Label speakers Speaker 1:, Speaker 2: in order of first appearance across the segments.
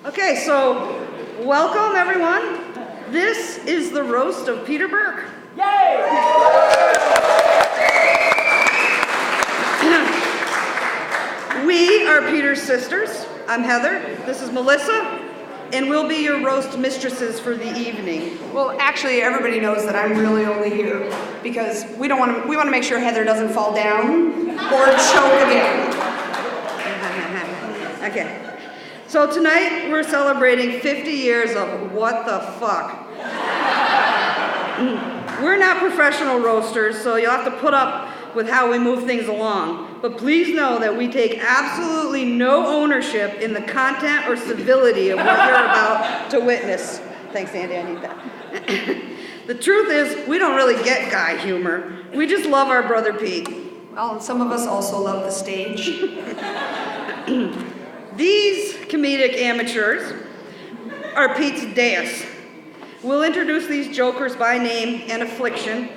Speaker 1: Okay, so welcome everyone. This is the roast of Peter Bourque.
Speaker 2: Yay!
Speaker 1: We are Peter's sisters. I'm Heather. This is Melissa. And we'll be your roast mistresses for the evening.
Speaker 3: Well, actually, everybody knows that I'm really only here because we want to make sure Heather doesn't fall down or choke again.
Speaker 1: Okay. So tonight we're celebrating 50 years of what the fuck. We're not professional roasters, so you'll have to put up with how we move things along. But please know that we take absolutely no ownership in the content or civility of what you're about to witness. Thanks, Andy, I need that. The truth is, we don't really get guy humor. We just love our brother Pete.
Speaker 3: Well, and some of us also love the stage.
Speaker 1: These comedic amateurs are Pete's dais. We'll introduce these jokers by name and affliction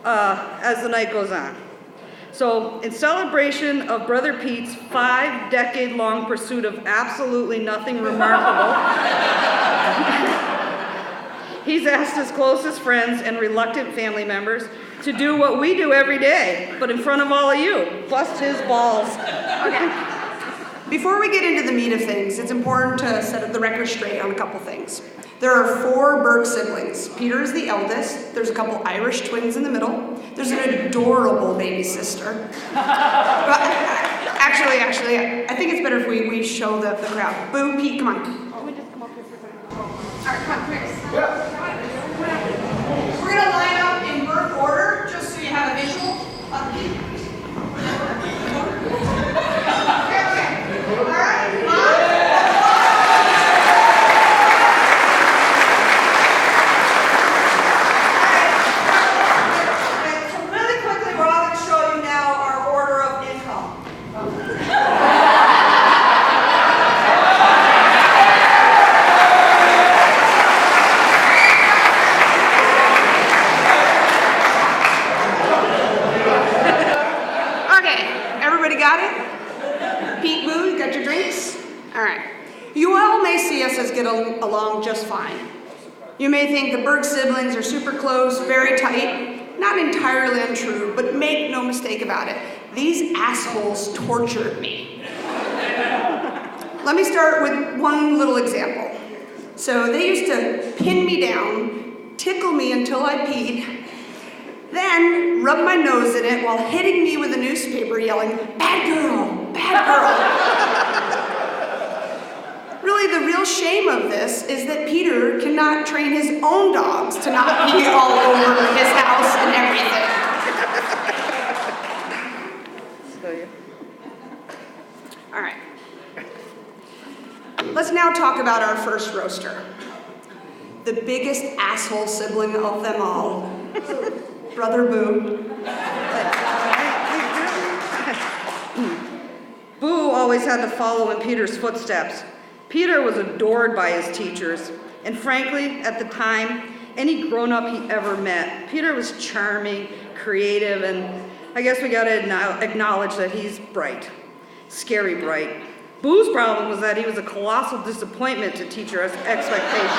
Speaker 1: as the night goes on. So, in celebration of Brother Pete's 5-decade-long pursuit of absolutely nothing remarkable, he's asked his closest friends and reluctant family members to do what we do every day, but in front of all of you, bust his balls.
Speaker 3: Okay. Before we get into the meat of things, it's important to set the record straight on a couple things. There are 4 Bourque siblings. Peter is the eldest. There's a couple Irish twins in the middle. There's an adorable baby sister. Actually, I think it's better if we show the crowd. Boo, Pete, come on. Can we just come up here for a second? All right, come on, Criss. Yeah. We're going to line up in Bourque order, just so you have a visual of Pete. Okay. All right, come on. Along just fine. You may think the Bourque siblings are super close, very tight. Not entirely untrue, but make no mistake about it. These assholes tortured me. Let me start with one little example. So they used to pin me down, tickle me until I peed, then rub my nose in it while hitting me with a newspaper yelling, "Bad girl, bad girl." Really, the real shame of this is that Peter cannot train his own dogs to not pee all over his house and everything. All right. Let's now talk about our first roaster. The biggest asshole sibling of them all, Brother Boo.
Speaker 1: Boo always had to follow in Peter's footsteps. Peter was adored by his teachers, and frankly, at the time, any grown-up he ever met, Peter was charming, creative, and I guess we gotta acknowledge that he's bright. Scary bright. Boo's problem was that he was a colossal disappointment to teacher expectations.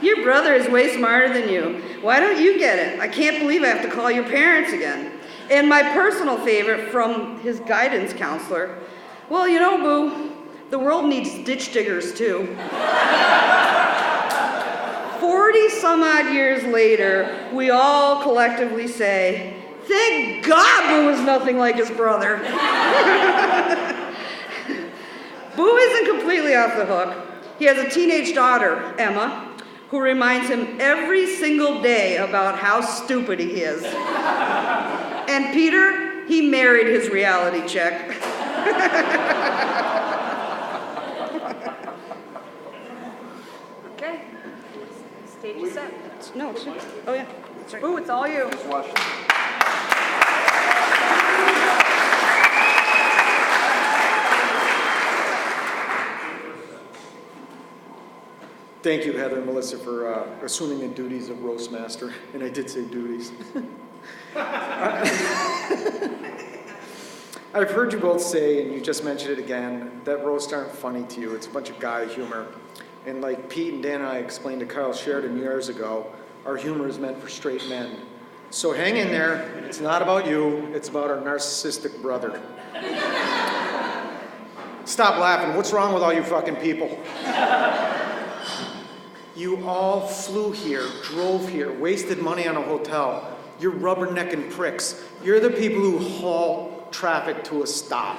Speaker 1: Your brother is way smarter than you. Why don't you get it? I can't believe I have to call your parents again. And my personal favorite from his guidance counselor, well, you know, Boo, the world needs ditch diggers, too. 40 some odd years later, we all collectively say, thank God Boo is nothing like his brother. Boo isn't completely off the hook. He has a teenage daughter, Emma, who reminds him every single day about how stupid he is. And Peter, he married his reality check.
Speaker 3: Okay. Stage is set.
Speaker 1: No, it's oh yeah. That's right.
Speaker 3: Ooh, it's all you.
Speaker 2: Just watch. Thank you, Heather and Melissa, for assuming the duties of roast master. And I did say duties. I've heard you both say, and you just mentioned it again, that roasts aren't funny to you. It's a bunch of guy humor. And like Pete and Dan and I explained to Kyle Sheridan years ago, our humor is meant for straight men. So hang in there. It's not about you. It's about our narcissistic brother. Stop laughing. What's wrong with all you fucking people? You all flew here, drove here, wasted money on a hotel. You're rubbernecking pricks. You're the people who halt traffic to a stop.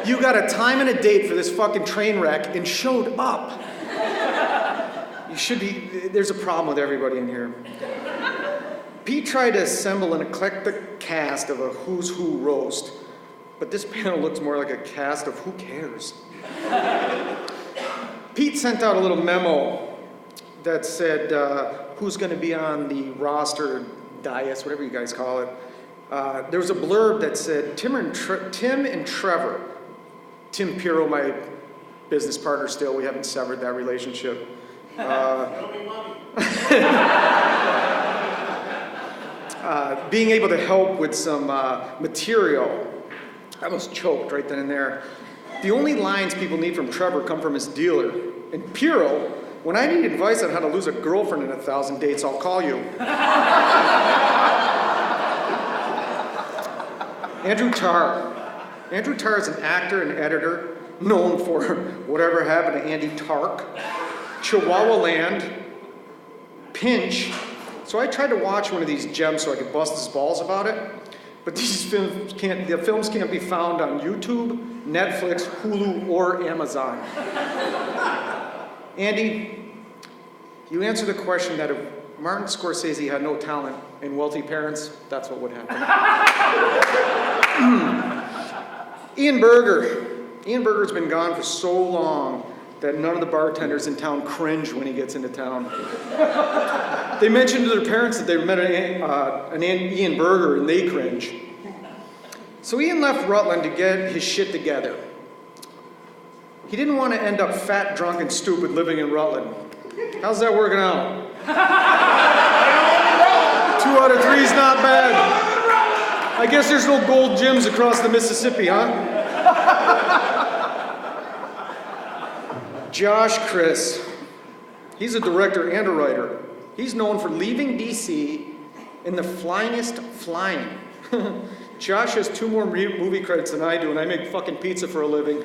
Speaker 2: You got a time and a date for this fucking train wreck and showed up. You should be, there's a problem with everybody in here. Pete tried to assemble an eclectic cast of a who's who roast, but this panel looks more like a cast of who cares. Pete sent out a little memo that said who's going to be on the roster, dais, whatever you guys call it. There was a blurb that said Tim and Trevor. Tim Pirro, my business partner still, we haven't severed that relationship. Being able to help with some material. I almost choked right then and there. The only lines people need from Trevor come from his dealer. And Pirro, when I need advice on how to lose a girlfriend in 1,000 dates, I'll call you. Andrew Tarr. Andrew Tarr is an actor and editor known for Whatever Happened to Andy Tark, Chihuahua Land, Pinch. So I tried to watch one of these gems so I could bust his balls about it, but the films can't be found on YouTube, Netflix, Hulu, or Amazon. Andy, you answer the question that if Martin Scorsese had no talent and wealthy parents, that's what would happen. Ian Berger. Ian Berger's been gone for so long that none of the bartenders in town cringe when he gets into town. They mentioned to their parents that they met an Ian Berger and they cringe. So Ian left Rutland to get his shit together. He didn't want to end up fat, drunk, and stupid living in Rutland. How's that working out? 2 out of 3 is not bad. I guess there's no gold gyms across the Mississippi, huh? Josh Criss. He's a director and a writer. He's known for leaving DC in the flyingest flying. Josh has 2 more movie credits than I do, and I make fucking pizza for a living.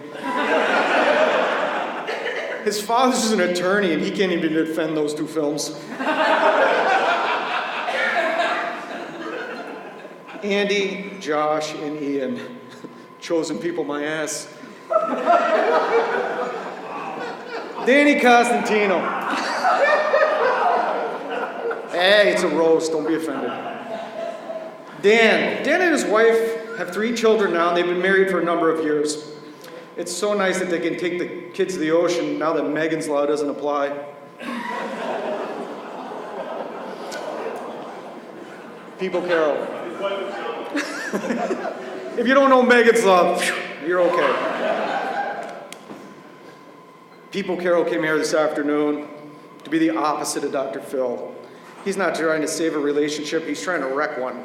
Speaker 2: His father's an attorney, and he can't even defend those 2 films. Andy, Josh, and Ian. Chosen people, my ass. Danny Costantino. Hey, it's a roast, don't be offended. Dan and his wife have 3 children now, and they've been married for a number of years. It's so nice that they can take the kids to the ocean now that Megan's Law doesn't apply. People Carol. If you don't know Megan's Law, you're okay. People Carol came here this afternoon to be the opposite of Dr. Phil. He's not trying to save a relationship, he's trying to wreck one.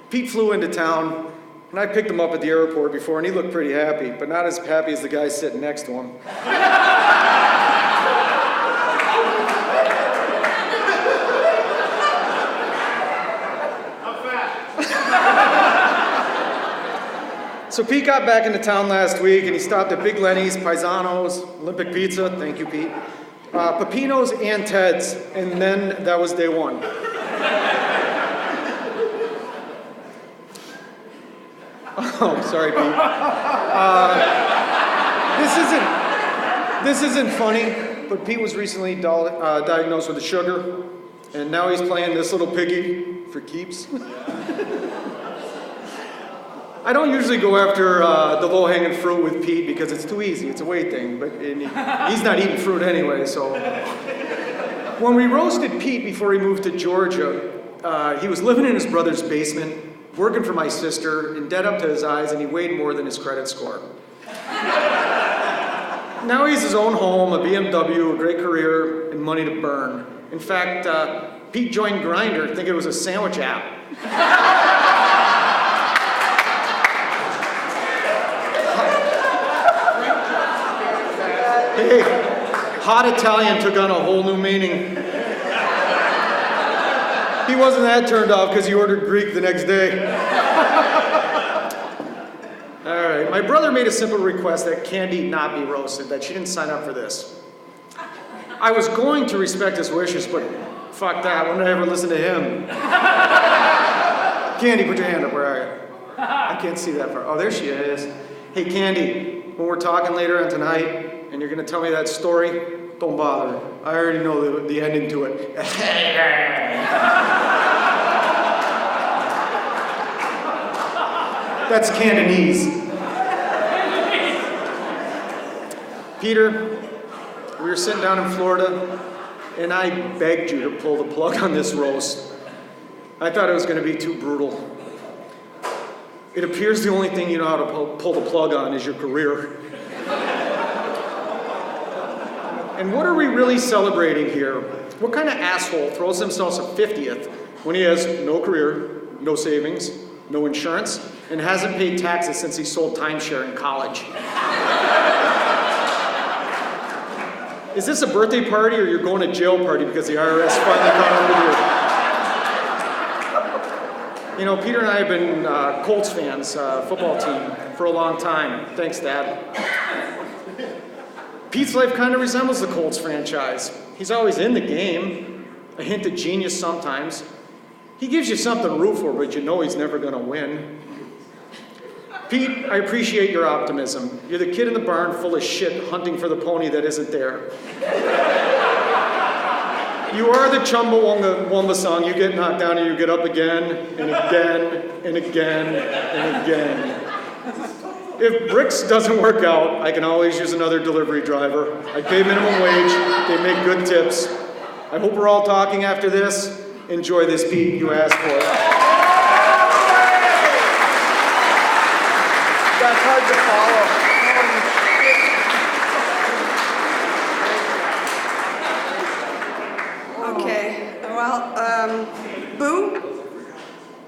Speaker 2: Pete flew into town, and I picked him up at the airport before, and he looked pretty happy, but not as happy as the guy sitting next to him. So Pete got back into town last week, and he stopped at Big Lenny's, Paisanos, Olympic Pizza, thank you, Pete, Pepino's, and Ted's, and then that was day 1. Oh, sorry, Pete. This isn't funny, but Pete was recently diagnosed with a sugar, and now he's playing this little piggy for keeps. I don't usually go after the low-hanging fruit with Pete because it's too easy. It's a weight thing, but he's not eating fruit anyway, so. When we roasted Pete before he moved to Georgia, he was living in his brother's basement, working for my sister, in debt up to his eyes, and he weighed more than his credit score. Now he's his own home, a BMW, a great career, and money to burn. In fact, Pete joined Grindr thinking it was a sandwich app. Hey, hot Italian took on a whole new meaning. He wasn't that turned off because he ordered Greek the next day. All right, my brother made a simple request that Candy not be roasted, that she didn't sign up for this. I was going to respect his wishes, but fuck that, when did I ever listen to him? Candy, put your hand up, where are you? I can't see that far. Oh, there she is. Hey, Candy, when we're talking later on tonight, and you're gonna tell me that story, don't bother. I already know the ending to it. That's Cantonese. Peter, we were sitting down in Florida, and I begged you to pull the plug on this roast. I thought it was going to be too brutal. It appears the only thing you know how to pull the plug on is your career. And what are we really celebrating here? What kind of asshole throws themselves a 50th when he has no career, no savings, no insurance, and hasn't paid taxes since he sold timeshare in college? Is this a birthday party or you're going to jail party because the IRS finally caught up with you? You know, Peter and I have been Colts fans, football team, for a long time. Thanks, Dad. Pete's life kind of resembles the Colts franchise. He's always in the game, a hint of genius sometimes. He gives you something to root for, but you know he's never going to win. Pete, I appreciate your optimism. You're the kid in the barn full of shit hunting for the pony that isn't there. You are the Chumbawamba song. You get knocked down and you get up again and again and again and again. If Bricks doesn't work out, I can always use another delivery driver. I pay minimum wage. They make good tips. I hope we're all talking after this. Enjoy this, Pete. You asked for it.
Speaker 4: That's hard to follow.
Speaker 3: Okay, well, Boo,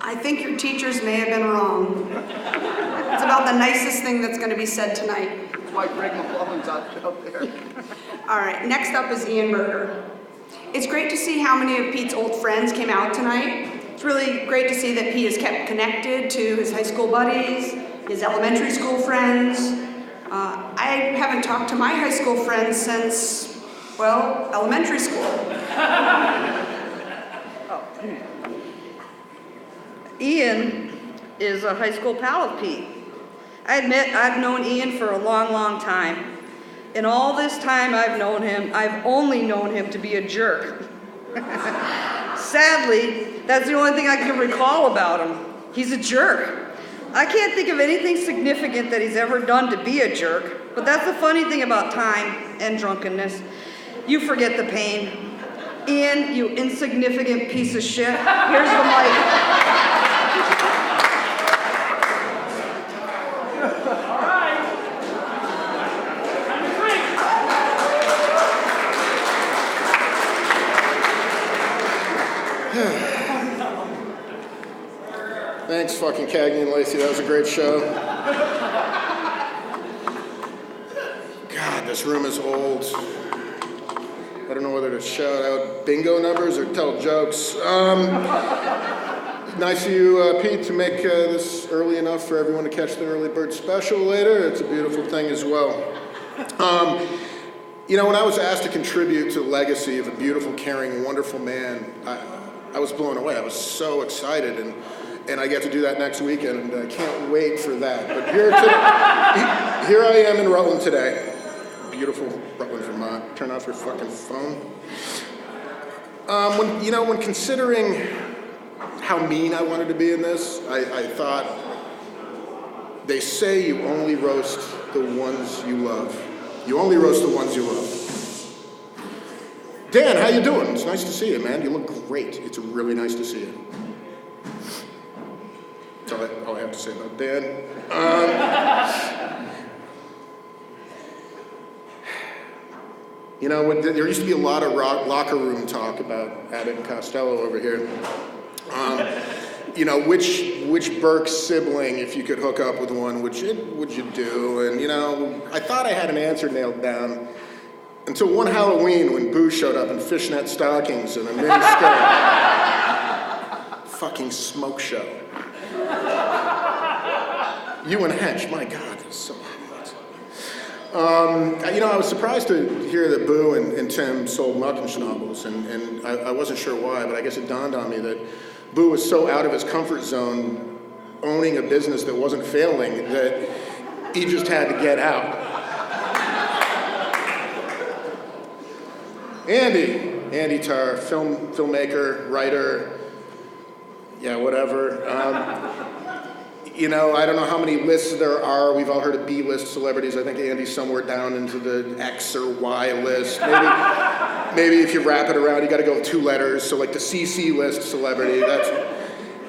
Speaker 3: I think your teachers may have been wrong. It's about the nicest thing that's going to be said tonight.
Speaker 4: That's why Greg McClellan's out there.
Speaker 3: All right, next up is Ian Berger. It's great to see how many of Pete's old friends came out tonight. It's really great to see that Pete has kept connected to his high school buddies, his elementary school friends. I haven't talked to my high school friends since, well, elementary school.
Speaker 1: Ian is a high school pal of Pete. I admit I've known Ian for a long, long time. In all this time I've known him, I've only known him to be a jerk. Sadly, that's the only thing I can recall about him. He's a jerk. I can't think of anything significant that he's ever done to be a jerk, but that's the funny thing about time and drunkenness. You forget the pain. Ian, you insignificant piece of shit. Here's the mic.
Speaker 5: Thanks, fucking Cagney and Lacey. That was a great show. God, this room is old. I don't know whether to shout out bingo numbers or tell jokes. Nice of you, Pete, to make this early enough for everyone to catch the early bird special later. It's a beautiful thing as well. You know, when I was asked to contribute to the legacy of a beautiful, caring, wonderful man, I was blown away. I was so excited, and I get to do that next weekend, and I can't wait for that. But here I am in Rutland today. Beautiful Rutland, Vermont. Turn off your fucking phone. When considering how mean I wanted to be in this, I thought, they say you only roast the ones you love. You only roast the ones you love. Dan, how you doing? It's nice to see you, man. You look great. It's really nice to see you. That's all I have to say about Dan. There used to be a lot of locker room talk about Abbott and Costello over here. Which Bourque sibling, if you could hook up with one, would you do? And, I thought I had an answer nailed down. Until one Halloween when Boo showed up in fishnet stockings and a mini skirt. Fucking smoke show. You and Hench, my God, that's so hot. I was surprised to hear that Boo and Tim sold Muckenschnabels, and I wasn't sure why, but I guess it dawned on me that Boo was so out of his comfort zone owning a business that wasn't failing that he just had to get out. Andy Tarr, filmmaker, writer, yeah, whatever. I don't know how many lists there are. We've all heard of B-list celebrities. I think Andy's somewhere down into the X or Y list. Maybe if you wrap it around, you got to go with 2 letters. So like the CC list celebrity,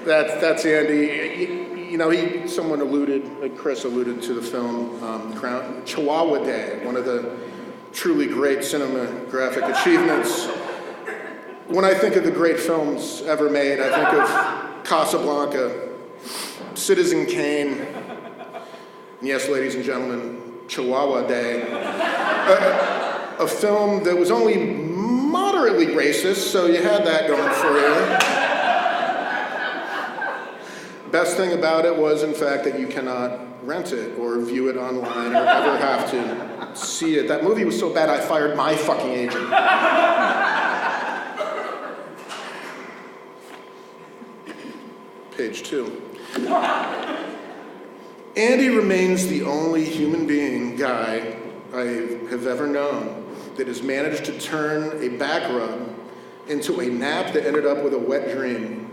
Speaker 5: that's Andy. Someone alluded, like Criss alluded to the film Chihuahua Day, one of the truly great cinematographic achievements. When I think of the great films ever made, I think of Casablanca, Citizen Kane, and yes, ladies and gentlemen, Chihuahua Day. A film that was only moderately racist, so you had that going for you. Best thing about it was, in fact, that you cannot rent it or view it online or ever have to see it. That movie was so bad I fired my fucking agent. Page 2. Andy remains the only human being guy I have ever known that has managed to turn a back rub into a nap that ended up with a wet dream.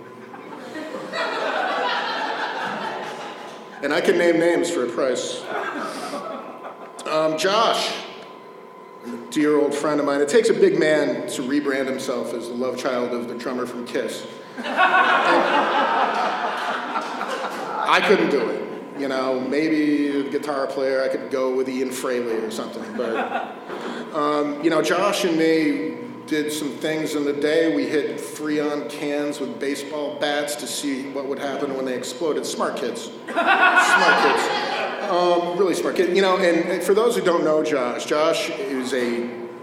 Speaker 5: And I can name names for a price. Josh, a dear old friend of mine. It takes a big man to rebrand himself as the love child of the drummer from Kiss. I couldn't do it. Maybe a guitar player, I could go with Ian Fraley or something. But, Josh and me did some things in the day. We hit Freon cans with baseball bats to see what would happen when they exploded. Smart kids. Smart kids. Really smart kid. And for those who don't know Josh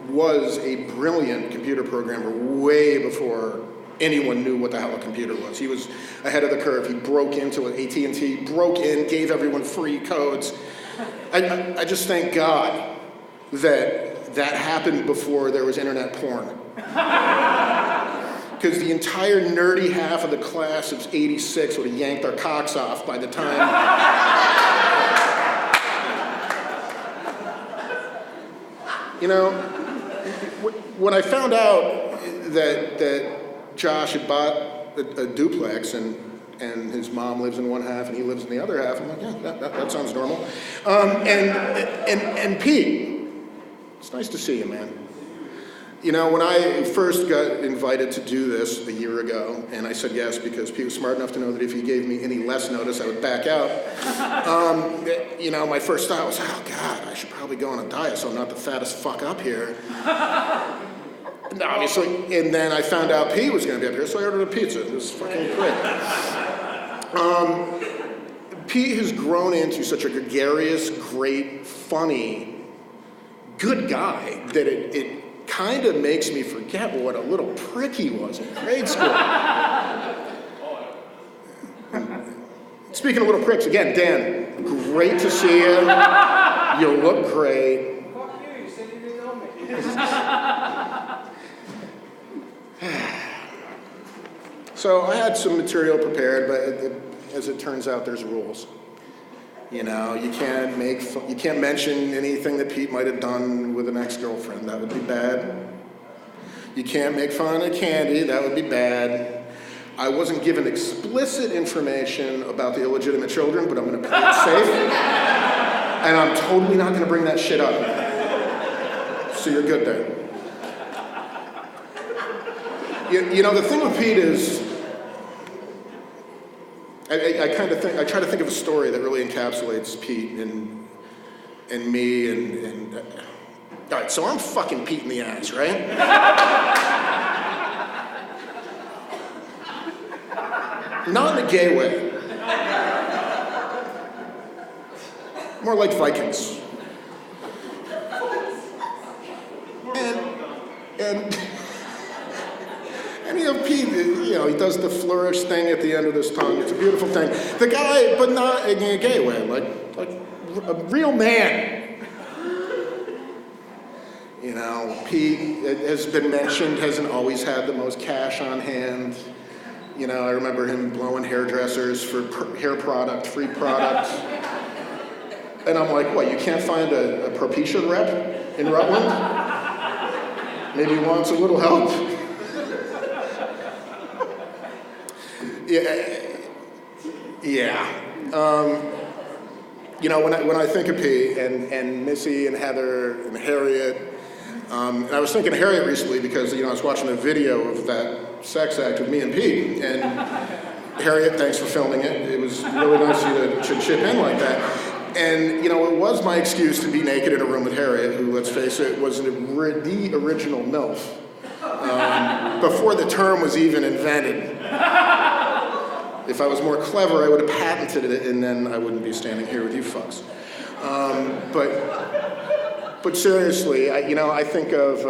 Speaker 5: was a brilliant computer programmer way before anyone knew what the hell a computer was. He was ahead of the curve. He broke into AT&T, broke in, gave everyone free codes. I just thank God that happened before there was internet porn. Because the entire nerdy half of the class of '86 would have yanked our cocks off by the time. When I found out that Josh had bought a duplex and his mom lives in one half and he lives in the other half, I'm like, yeah, that sounds normal. And Pete, it's nice to see you, man. When I first got invited to do this a year ago, and I said yes because Pete was smart enough to know that if he gave me any less notice, I would back out. My first thought was, oh God, I should probably go on a diet so I'm not the fattest fuck up here. No, obviously, and then I found out Pete was going to be up here, so I ordered a pizza. It was fucking great. Pete has grown into such a gregarious, great, funny, good guy that it kind of makes me forget what a little prick he was in grade school. Speaking of little pricks, again, Dan, great to see you. You look great.
Speaker 6: Fuck you, you said you didn't know me.
Speaker 5: So I had some material prepared, but as it turns out, there's rules. You can't mention anything that Pete might have done with an ex-girlfriend. That would be bad. You can't make fun of Candy. That would be bad. I wasn't given explicit information about the illegitimate children, but I'm going to play it safe. And I'm totally not going to bring that shit up. So you're good there. The thing with Pete is, I try to think of a story that really encapsulates Pete and me and all right, so I'm fucking Pete in the ass, right? Not in a gay way. More like Vikings. of Pete, you know, he does the flourish thing at the end of his tongue. It's a beautiful thing. The guy, but not in a gay way, like a real man. You know, Pete, it has been mentioned, hasn't always had the most cash on hand. You know, I remember him blowing hairdressers for hair product, free product. And I'm like, what, you can't find a Propecia rep in Rutland? Maybe he wants a little help? Yeah. You know, when I think of Pete and Missy and Heather and Harriet, and I was thinking of Harriet recently because, you know, I was watching a video of that sex act with me and Pete. And Harriet, thanks for filming it. It was really nice of you to chip in like that. And, you know, it was my excuse to be naked in a room with Harriet, who, let's face it, was the original MILF. Before the term was even invented. If I was more clever, I would have patented it, and then I wouldn't be standing here with you fucks. But seriously, I think of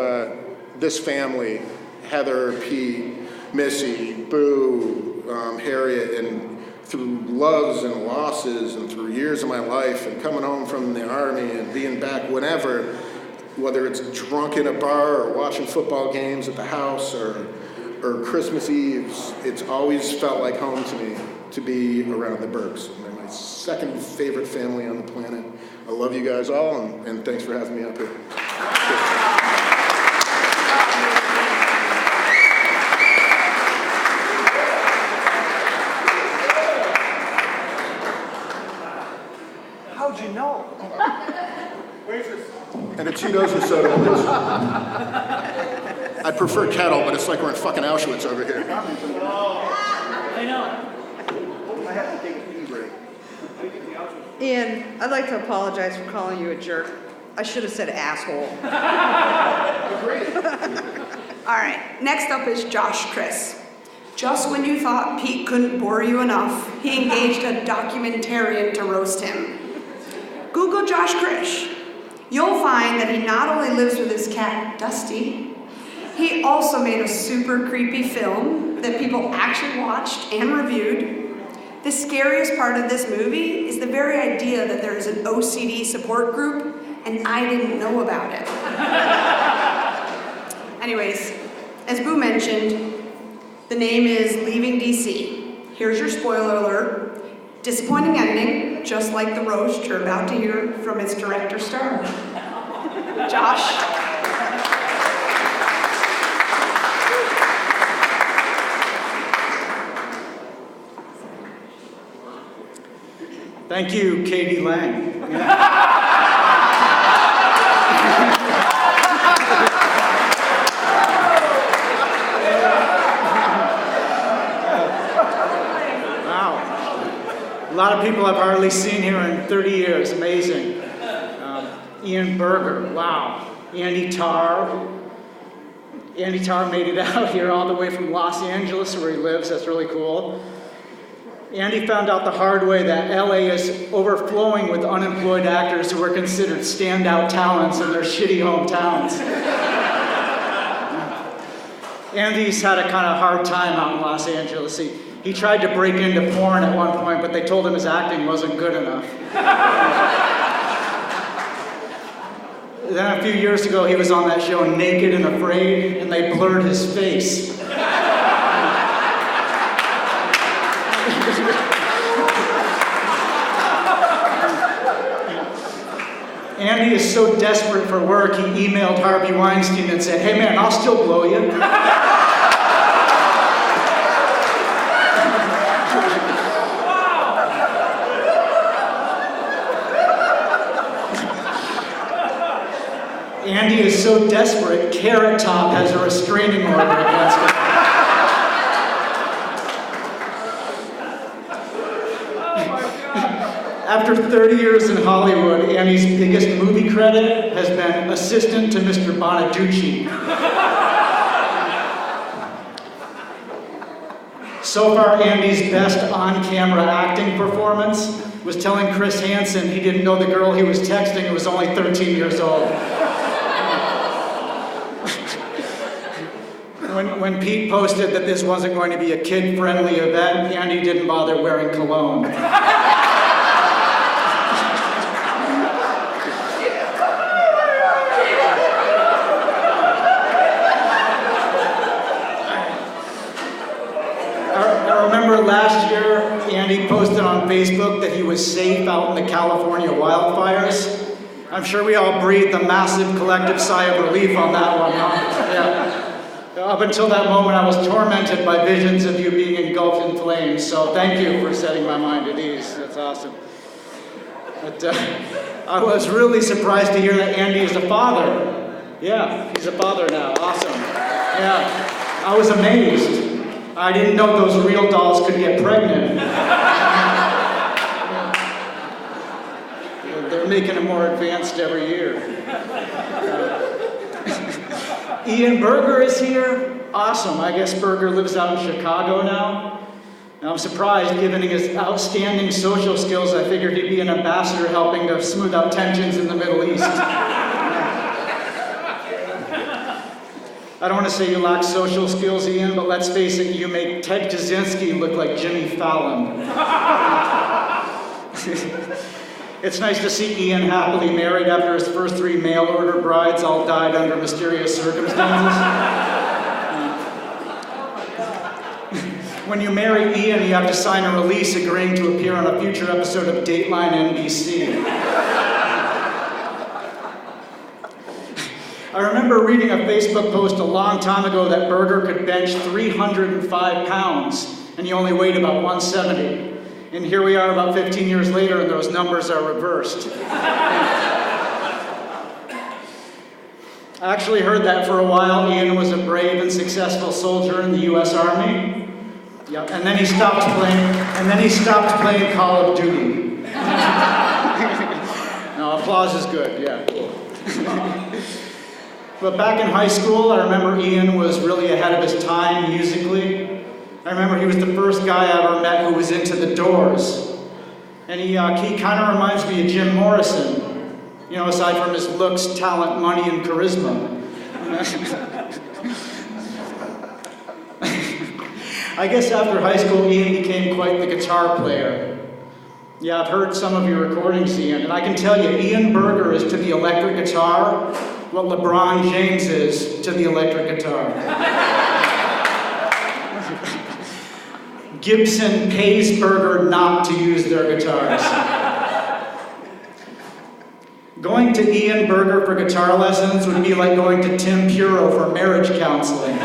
Speaker 5: this family, Heather, Pete, Missy, Boo, Harriet, and through loves and losses and through years of my life and coming home from the army and being back whenever, whether it's drunk in a bar or watching football games at the house or Christmas Eves, it's always felt like home to me to be around the Bergs. They're my second favorite family on the planet. I love you guys all, and thanks for having me up here.
Speaker 4: How'd you know?
Speaker 5: And a Cheetos and soda, please. I'd prefer kettle, but it's like we're in fucking Auschwitz over here.
Speaker 6: I know.
Speaker 4: I have to take a pee break.
Speaker 1: Ian, I'd like to apologize for calling you a jerk. I should have said asshole.
Speaker 3: All right, next up is Josh Criss. Just when you thought Pete couldn't bore you enough, he engaged a documentarian to roast him. Google Josh Criss. You'll find that he not only lives with his cat, Dusty, he also made a super creepy film that people actually watched and reviewed. The scariest part of this movie is the very idea that there is an OCD support group, and I didn't know about it. Anyways, as Boo mentioned, the name is Leaving DC. Here's your spoiler alert. Disappointing ending, just like the roast you're about to hear from its director star. Josh.
Speaker 7: Thank you, Katie Lang. Wow. A lot of people I've hardly seen here in 30 years. Amazing. Ian Berger. Wow. Andy Tarr. Andy Tarr made it out here all the way from Los Angeles, where he lives. That's really cool. Andy found out the hard way that LA is overflowing with unemployed actors who are considered standout talents in their shitty hometowns. Andy's had a kind of hard time out in Los Angeles. He tried to break into porn at one point, but they told him his acting wasn't good enough. Then a few years ago, he was on that show Naked and Afraid, and they blurred his face. Andy is so desperate for work, he emailed Harvey Weinstein and said, "Hey man, I'll still blow you." Andy is so desperate, Carrot Top has a restraining order against him. After 30 years in Hollywood, Andy's biggest movie credit has been assistant to Mr. Bonaducci. So far, Andy's best on-camera acting performance was telling Chris Hansen he didn't know the girl he was texting was only 13 years old. When Pete posted that this wasn't going to be a kid-friendly event, Andy didn't bother wearing cologne. I remember last year, Andy posted on Facebook that he was safe out in the California wildfires. I'm sure we all breathed a massive collective sigh of relief on that one, huh? Yeah. Up until that moment, I was tormented by visions of you being engulfed in flames, so thank you for setting my mind at ease. That's awesome. But I was really surprised to hear that Andy is a father. Yeah, he's a father now. Awesome. Yeah, I was amazed. I didn't know those real dolls could get pregnant. They're making them more advanced every year. Ian Berger is here. Awesome. I guess Berger lives out in Chicago now. And I'm surprised, given his outstanding social skills, I figured he'd be an ambassador helping to smooth out tensions in the Middle East. I don't want to say you lack social skills, Ian, but let's face it, you make Ted Kaczynski look like Jimmy Fallon. It's nice to see Ian happily married after his first 3 mail-order brides all died under mysterious circumstances. When you marry Ian, you have to sign a release agreeing to appear on a future episode of Dateline NBC. I remember reading a Facebook post a long time ago that Berger could bench 305 pounds, and he only weighed about 170. And here we are about 15 years later, and those numbers are reversed. I actually heard that for a while. Ian was a brave and successful soldier in the U.S. Army. Yep. And then he stopped playing Call of Duty. No, applause is good, yeah. But back in high school, I remember Ian was really ahead of his time musically. I remember he was the first guy I ever met who was into the Doors. And he kind of reminds me of Jim Morrison, you know, aside from his looks, talent, money, and charisma. I guess after high school, Ian became quite the guitar player. Yeah, I've heard some of your recordings, Ian, and I can tell you, Ian Berger is to the electric guitar what LeBron James is to the electric guitar. Gibson pays Berger not to use their guitars. Going to Ian Berger for guitar lessons would be like going to Tim Puro for marriage counseling.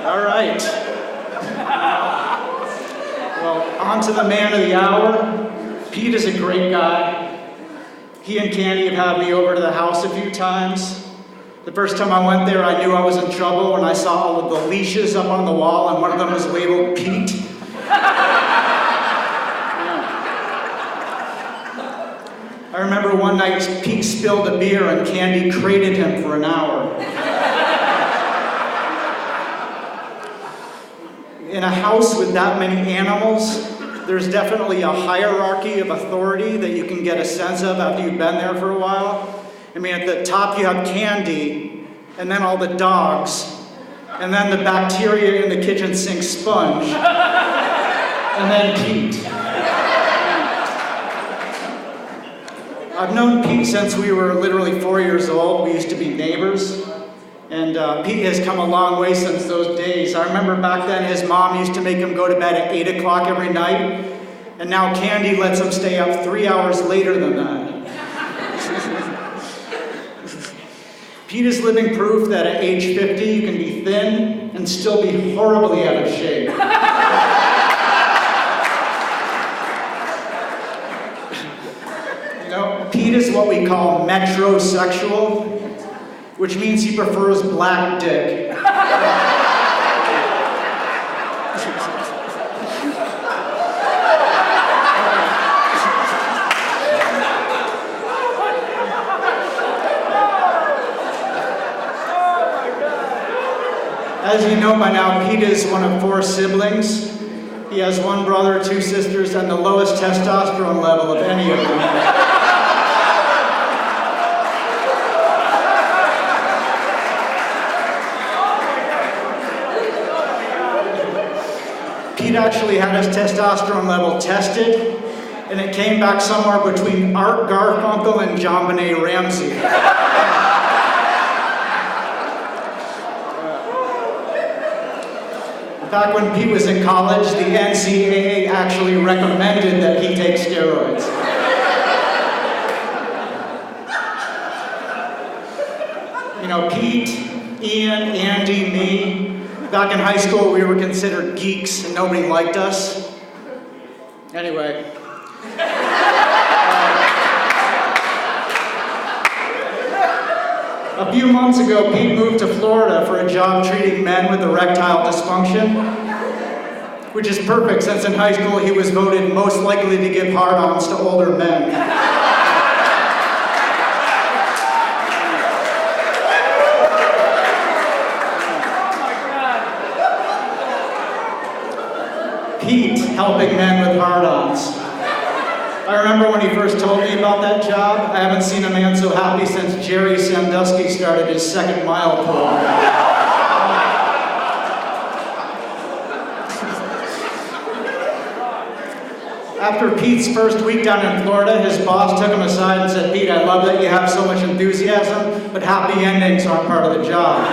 Speaker 7: All right. Well, on to the man of the hour. Pete is a great guy. He and Candy have had me over to the house a few times. The first time I went there, I knew I was in trouble when I saw all of the leashes up on the wall, and one of them was labeled Pete. I remember one night Pete spilled a beer and Candy crated him for an hour. In a house with that many animals, there's definitely a hierarchy of authority that you can get a sense of after you've been there for a while. I mean, at the top you have Candy, and then all the dogs, and then the bacteria in the kitchen sink sponge, and then Pete. I've known Pete since we were literally 4 years old. We used to be neighbors. And Pete has come a long way since those days. I remember back then his mom used to make him go to bed at 8 o'clock every night, and now Candy lets him stay up 3 hours later than that. Pete is living proof that at age 50 you can be thin and still be horribly out of shape. You know, Pete is what we call metrosexual, which means he prefers black dick. As you know by now, Pete is one of 4 siblings. He has one brother, 2 sisters, and the lowest testosterone level of any of them. Pete actually had his testosterone level tested, and it came back somewhere between Art Garfunkel and JonBenet Ramsey. Back when Pete was in college, the NCAA actually recommended that he take steroids. You know, Pete, Ian, Andy, me, back in high school we were considered geeks and nobody liked us. Anyway. A few months ago, Pete moved to Florida for a job treating men with erectile dysfunction, which is perfect since in high school he was voted most likely to give hard-ons to older men. Pete helping men with hard-ons. I remember when he first told me about that job. I haven't seen a man so happy since Jerry Sandusky started his second mile pull. After Pete's first week down in Florida, his boss took him aside and said, "Pete, I love that you have so much enthusiasm, but happy endings aren't part of the job."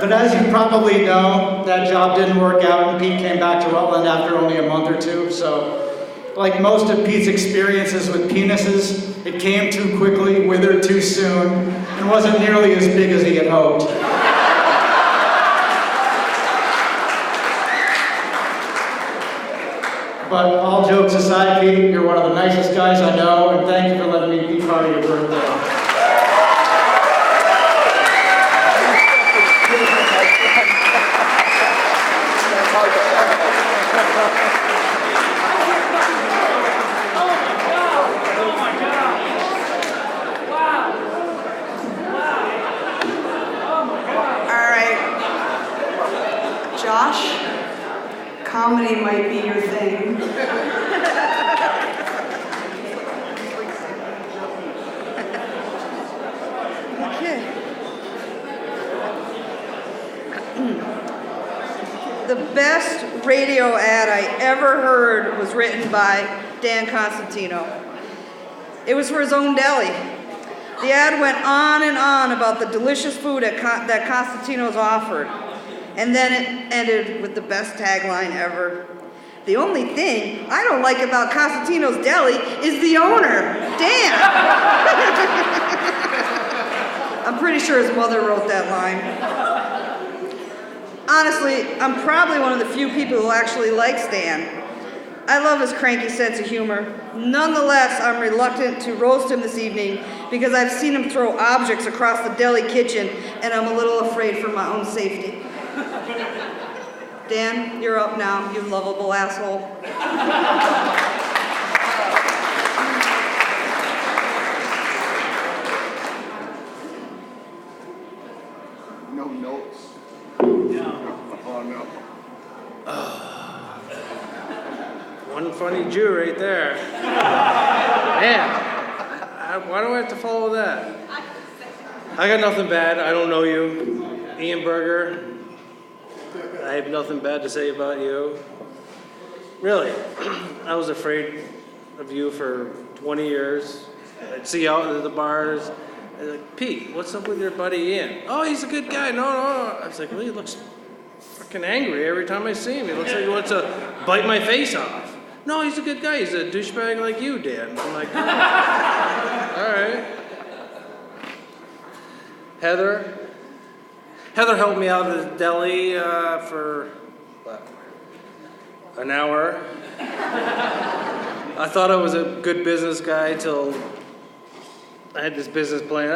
Speaker 7: But as you probably know, that job didn't work out and Pete came back to Rutland after only a month or 2. So, like most of Pete's experiences with penises, it came too quickly, withered too soon, and wasn't nearly as big as he had hoped. But all jokes aside, Pete, you're one of the nicest guys I know, and thank you for letting me be part of your birthday.
Speaker 3: Josh, comedy might be your thing.
Speaker 1: Okay. The best radio ad I ever heard was written by Dan Costantino. It was for his own deli. The ad went on and on about the delicious food that Costantino's offered. And then it ended with the best tagline ever. "The only thing I don't like about Costantino's Deli is the owner, Dan." I'm pretty sure his mother wrote that line. Honestly, I'm probably one of the few people who actually likes Dan. I love his cranky sense of humor. Nonetheless, I'm reluctant to roast him this evening because I've seen him throw objects across the deli kitchen and I'm a little afraid for my own safety. Dan, you're up now, you lovable asshole.
Speaker 4: No notes. No. Oh, no.
Speaker 8: One funny Jew right there. Man, why do I have to follow that? I got nothing bad. I don't know you. Ian Berger, I have nothing bad to say about you. Really, I was afraid of you for 20 years. I'd see you out at the bars. I'd be like, "Pete, what's up with your buddy Ian?" "Oh, he's a good guy." No. I was like, "Well, he looks fucking angry every time I see him. He looks like he wants to bite my face off." "No, he's a good guy. He's a douchebag like you, Dan." I'm like, all right. Heather helped me out at the deli for an hour. I thought I was a good business guy till I had this business plan.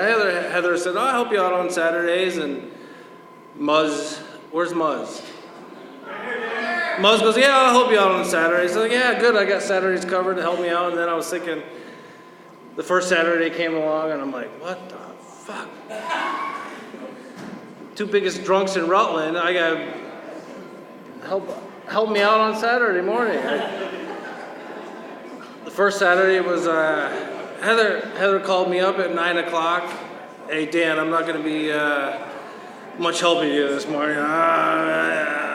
Speaker 8: Heather said, "I'll help you out on Saturdays." And Muzz, where's Muzz? Muzz goes, "Yeah, I'll help you out on Saturdays." So I'm like, "Yeah, good, I got Saturdays covered to help me out." And then I was thinking, the first Saturday came along and I'm like, what the fuck? two biggest drunks in Rutland. I got help me out on Saturday morning. The first Saturday was Heather called me up at 9 o'clock. Hey Dan, I'm not going to be much helping you this morning. I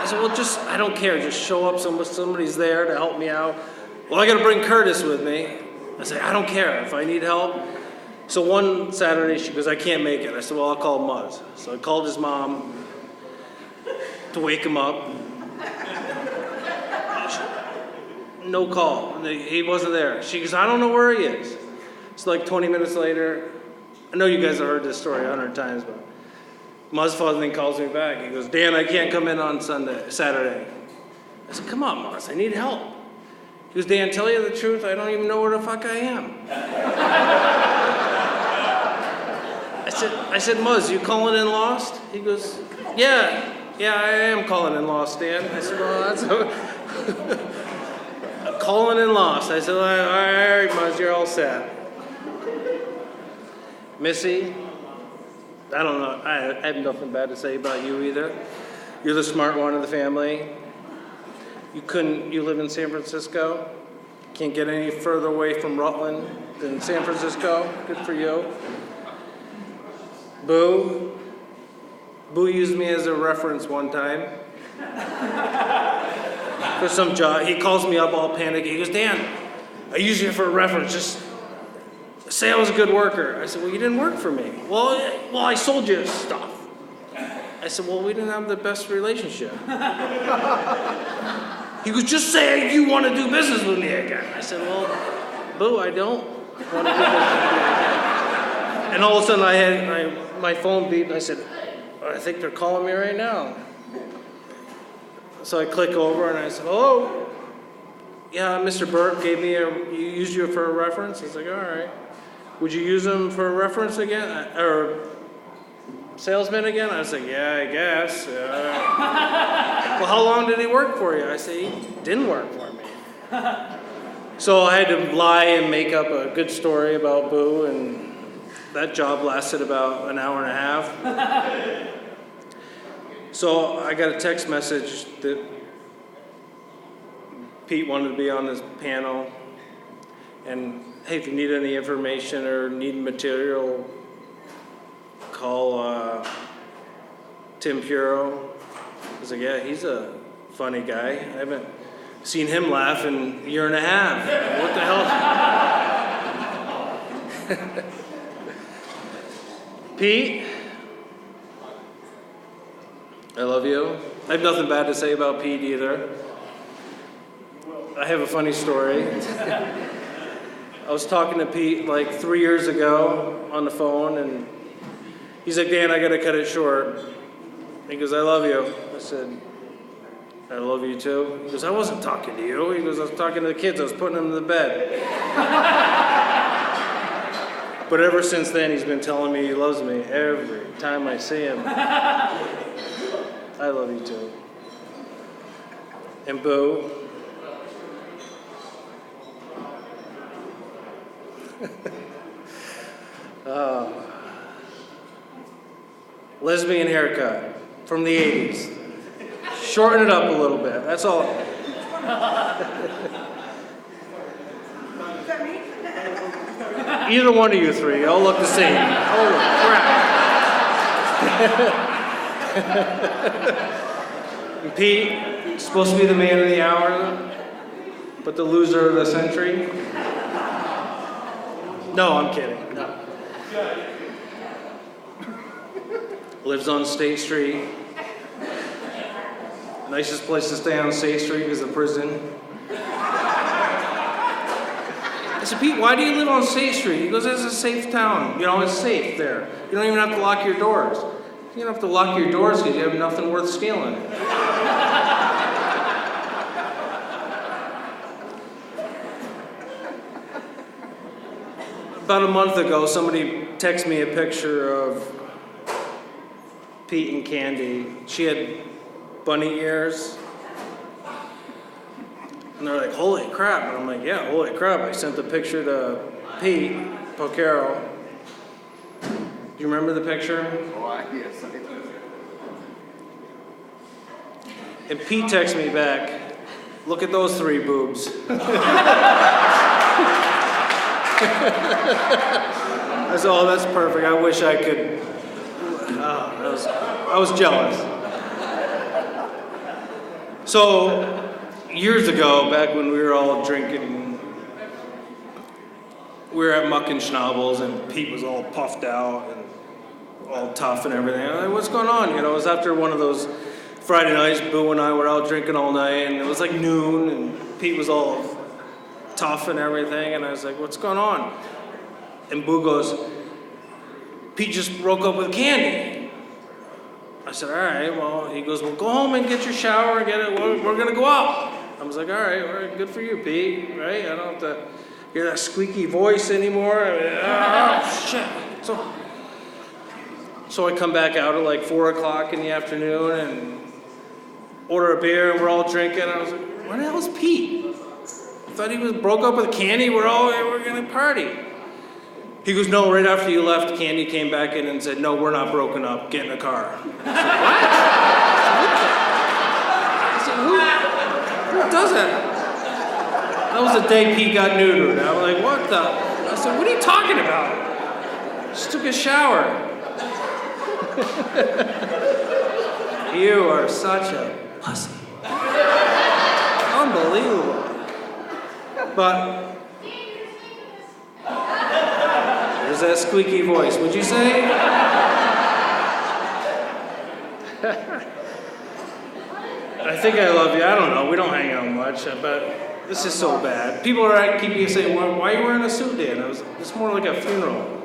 Speaker 8: said, well, I don't care. Just show up. Somebody's there to help me out. Well, I got to bring Curtis with me. I said, I don't care if I need help. So one Saturday, she goes, I can't make it. I said, well, I'll call Muzz. So I called his mom to wake him up. No call. He wasn't there. She goes, I don't know where he is. It's like 20 minutes later. I know you guys have heard this story 100 times, but Muzz father then calls me back. He goes, Dan, I can't come in on Saturday. I said, come on, Muzz, I need help. He goes, Dan, tell you the truth, I don't even know where the fuck I am. I said, Muzz, you calling in lost? He goes, yeah, I am calling in lost, Dan. I said, well, that's calling in lost. I said, all right, Muzz, you're all set. Missy, I don't know, I have nothing bad to say about you either. You're the smart one of the family. You live in San Francisco. Can't get any further away from Rutland than San Francisco. Good for you. Boo used me as a reference one time for some job. He calls me up all panicked. He goes, Dan, I use you for a reference. Just say I was a good worker. I said, well, you didn't work for me. Well, I sold you stuff. I said, well, we didn't have the best relationship. He goes, just say you want to do business with me again. I said, well, Boo, I don't want to do business with you again. And all of a sudden I had my phone beeped and I said, I think they're calling me right now. So I click over and I said, hello? Yeah, Mr. Bourque gave me used you for a reference. He's like, all right. Would you use him for a reference again? Or salesman again? I was like, yeah, I guess. Well, how long did he work for you? I said, he didn't work for me. So I had to lie and make up a good story about Boo, and that job lasted about an hour and a half. So I got a text message that Pete wanted to be on this panel, and hey, if you need any information or need material, call Tim Puro. I was like, yeah, he's a funny guy. I haven't seen him laugh in a year and a half. What the hell? Pete, I love you. I have nothing bad to say about Pete either. I have a funny story. I was talking to Pete like 3 years ago on the phone, and he's like, Dan, I gotta cut it short. He goes, I love you. I said, I love you too. He goes, I wasn't talking to you. He goes, I was talking to the kids. I was putting them to the bed. But ever since then, he's been telling me he loves me every time I see him. I love you too. And Boo. Lesbian haircut from the 80s. Shorten it up a little bit, that's all. Either one of you three, all look the same. Holy crap. And Pete, supposed to be the man of the hour, but the loser of the century. No, I'm kidding. No. Lives on State Street. Nicest place to stay on State Street is the prison. I said, Pete, why do you live on State Street? He goes, it's a safe town. You know, it's safe there. You don't even have to lock your doors. You don't have to lock your doors because you have nothing worth stealing. About a month ago, somebody texted me a picture of Pete and Candy. She had bunny ears. And they're like, holy crap. And I'm like, yeah, holy crap. I sent the picture to Pete, Polcaro. You remember the picture?
Speaker 4: Oh, yes, I do.
Speaker 8: And Pete texts me back, look at those 3 boobs. I said, oh, that's perfect. I wish I could. I was jealous. So, years ago, back when we were all drinking, we were at Muck and Schnabel's, and Pete was all puffed out and all tough and everything. I'm like, what's going on? You know, it was after one of those Friday nights. Boo and I were out drinking all night, and it was like noon, and Pete was all tough and everything, and I was like, what's going on? And Boo goes, Pete just broke up with Candy. I said, all right, well, he goes, well, go home and get your shower and get it, we're gonna go out. I was like, all right, good for you, Pete, right? I don't have to hear that squeaky voice anymore. I mean, oh, shit. So I come back out at like 4 o'clock in the afternoon and order a beer, and we're all drinking. I was like, where the hell is Pete? I thought he broke up with Candy. We're gonna party. He goes, no, right after you left, Candy came back in and said, no, we're not broken up. Get in the car. I said, what? Who does that? That was the day Pete got neutered. I was like, what the? I said, what are you talking about? Just took a shower. You are such a pussy. Unbelievable. But there's that squeaky voice. Would you say? I think I love you. I don't know. We don't hang out much, but this is so bad. People are keep saying, well, "Why are you wearing a suit, Dan?" It's more like a funeral.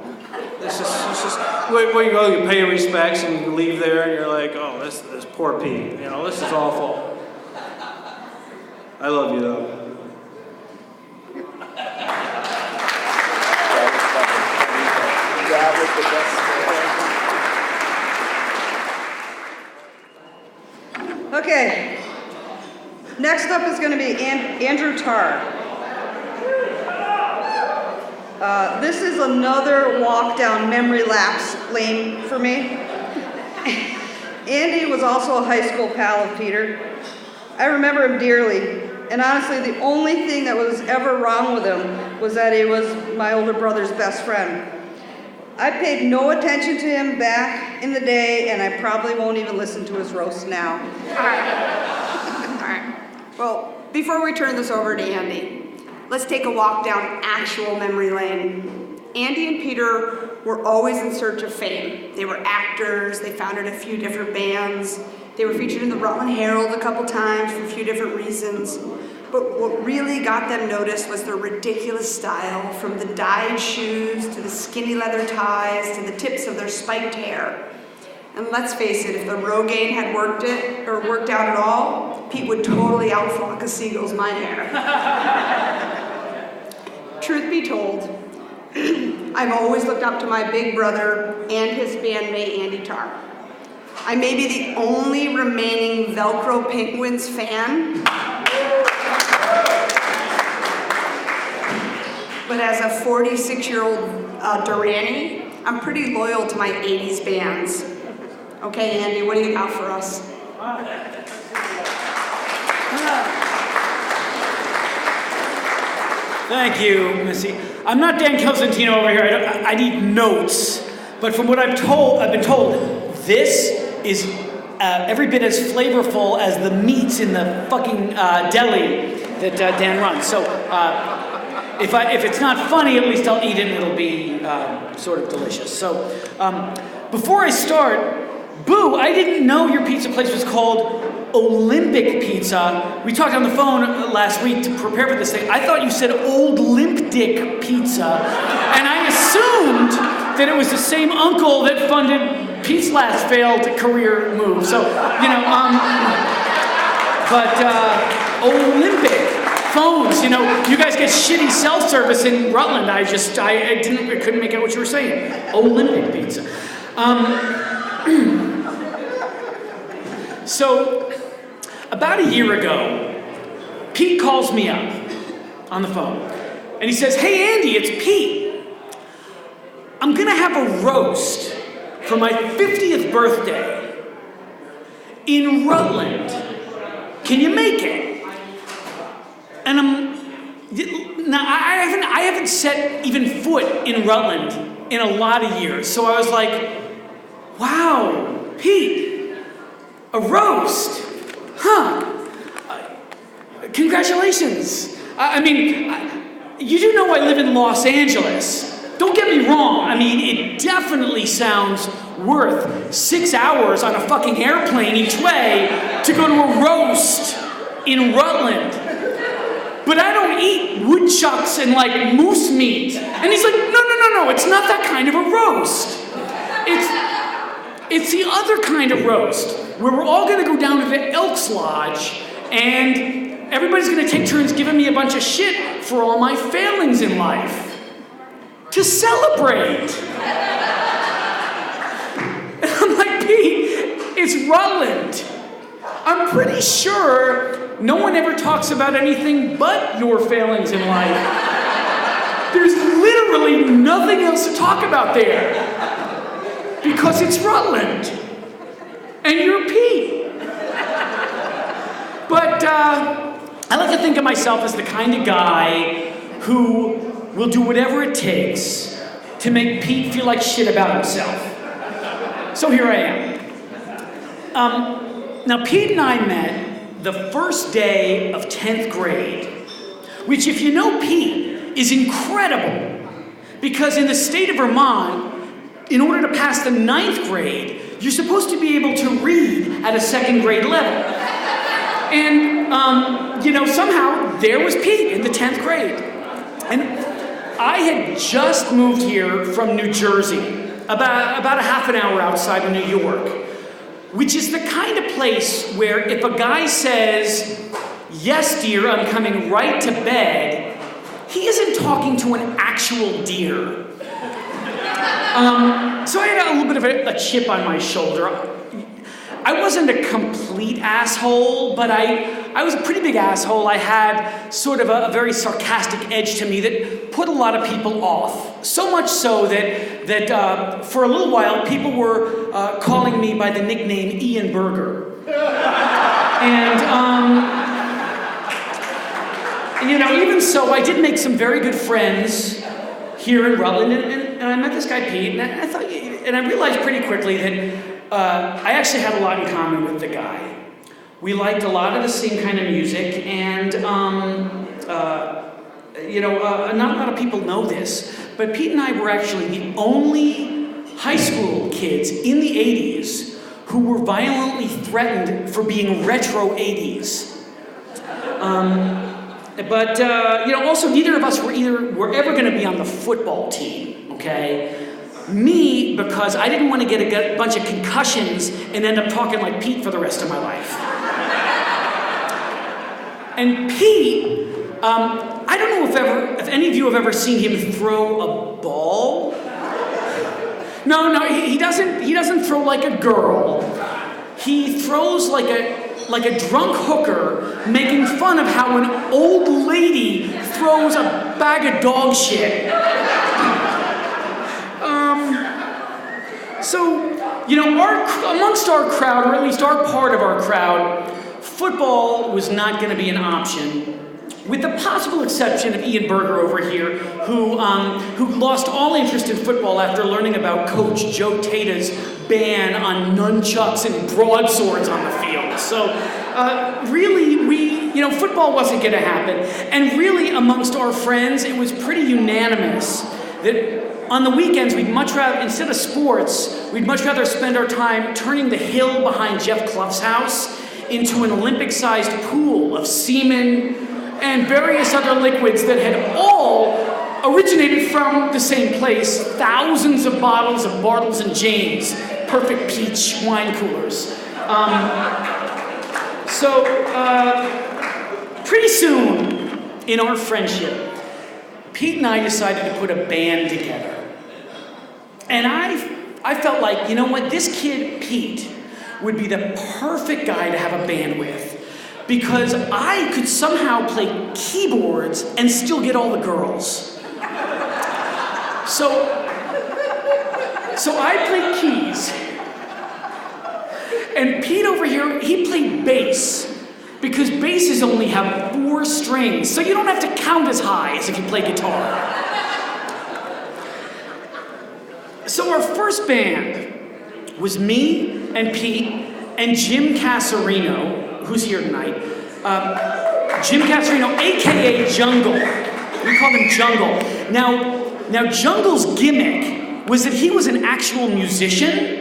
Speaker 8: It's just where you go, you pay your respects, and you leave there, and you're like, "Oh, this poor Pete. You know, this is awful." I love you though.
Speaker 4: That was the best.
Speaker 1: Okay. Next up is going to be Andrew Tarr. This is another walk down memory lapse lane for me. Andy was also a high school pal of Peter. I remember him dearly, and honestly, the only thing that was ever wrong with him was that he was my older brother's best friend. I paid no attention to him back in the day, and I probably won't even listen to his roast now.
Speaker 3: All right. Well, before we turn this over to Andy, let's take a walk down actual memory lane. Andy and Peter were always in search of fame. They were actors, they founded a few different bands, they were featured in the Rutland Herald a couple times for a few different reasons. But what really got them noticed was their ridiculous style, from the dyed shoes to the skinny leather ties to the tips of their spiked hair. And let's face it, if the Rogaine had worked out at all, Pete would totally outflock a seagull's my hair. Truth be told, I've always looked up to my big brother and his bandmate Andy Tarr. I may be the only remaining Velcro Penguins fan, but as a 46-year-old Durrani, I'm pretty loyal to my 80s bands. Okay, Andy, what do you got for us?
Speaker 6: Thank you, Missy. I'm not Dan Costantino over here. I need notes. But from what I've been told, this is every bit as flavorful as the meats in the fucking deli that Dan runs. So if it's not funny, at least I'll eat it and it'll be sort of delicious. So before I start, Boo, I didn't know your pizza place was called Olympic Pizza. We talked on the phone last week to prepare for this thing. I thought you said Old Limp Dick Pizza, and I assumed that it was the same uncle that funded Pete's last failed career move. So, you know, but Olympic phones, you know, you guys get shitty cell service in Rutland. I couldn't make out what you were saying. Olympic Pizza. So, about a year ago, Pete calls me up on the phone, and he says, "Hey Andy, it's Pete. I'm gonna have a roast for my 50th birthday in Rutland. Can you make it? And I haven't set even foot in Rutland in a lot of years. So I was like, wow, Pete, a roast, huh? Congratulations. I mean, you do know I live in Los Angeles. Don't get me wrong. I mean, it definitely sounds worth 6 hours on a fucking airplane each way to go to a roast in Rutland. But I don't eat woodchucks and like moose meat. And he's like, no, it's not that kind of a roast. It's the other kind of roast where we're all gonna go down to the Elks Lodge and everybody's gonna take turns giving me a bunch of shit for all my failings in life. To celebrate. And I'm like, Pete, it's Rutland. I'm pretty sure no one ever talks about anything but your failings in life. There's literally nothing else to talk about there. Because it's Rutland. And you're Pete. But I like to think of myself as the kind of guy who will do whatever it takes to make Pete feel like shit about himself. So here I am. Now, Pete and I met the first day of 10th grade, which, if you know Pete, is incredible. Because in the state of Vermont, in order to pass the 9th grade, you're supposed to be able to read at a 2nd grade level. And, somehow there was Pete in the 10th grade. And I had just moved here from New Jersey, about a half an hour outside of New York, which is the kind of place where if a guy says, "Yes, dear, I'm coming right to bed," he isn't talking to an actual deer. So I had a little bit of a chip on my shoulder. I wasn't a complete asshole, but I was a pretty big asshole. I had sort of a very sarcastic edge to me that put a lot of people off. So much so that for a little while, people were calling me by the nickname Ian Berger. And, even so, I did make some very good friends here in Rutland, and I met this guy Pete, and I realized pretty quickly that I actually had a lot in common with the guy. We liked a lot of the same kind of music, and not a lot of people know this, but Pete and I were actually the only high school kids in the 80s who were violently threatened for being retro 80s. But also neither of us were ever going to be on the football team, okay? Me, because I didn't want to get a bunch of concussions and end up talking like Pete for the rest of my life. And Pete, I don't know if any of you have ever seen him throw a ball. No, he doesn't throw like a girl. He throws like a drunk hooker making fun of how an old lady throws a bag of dog shit. Amongst our crowd, or at least our part of our crowd, football was not going to be an option, with the possible exception of Ian Berger over here, who lost all interest in football after learning about Coach Joe Tata's ban on nunchucks and broadswords on the field. So, football wasn't going to happen. And really, amongst our friends, it was pretty unanimous that on the weekends, we'd much rather, instead of sports, we'd much rather spend our time turning the hill behind Jeff Clough's house into an Olympic-sized pool of semen and various other liquids that had all originated from the same place, thousands of bottles of Bartles and James, perfect peach wine coolers. Pretty soon in our friendship, Pete and I decided to put a band together. And I felt like, you know what, this kid, Pete, would be the perfect guy to have a band with. Because I could somehow play keyboards and still get all the girls. So So I played keys. And Pete over here, he played bass. Because basses only have 4 strings, so you don't have to count as high as if you play guitar. So our first band was me and Pete and Jim Casarino, who's here tonight. Jim Casarino, AKA Jungle. We called him Jungle. Now Jungle's gimmick was that he was an actual musician.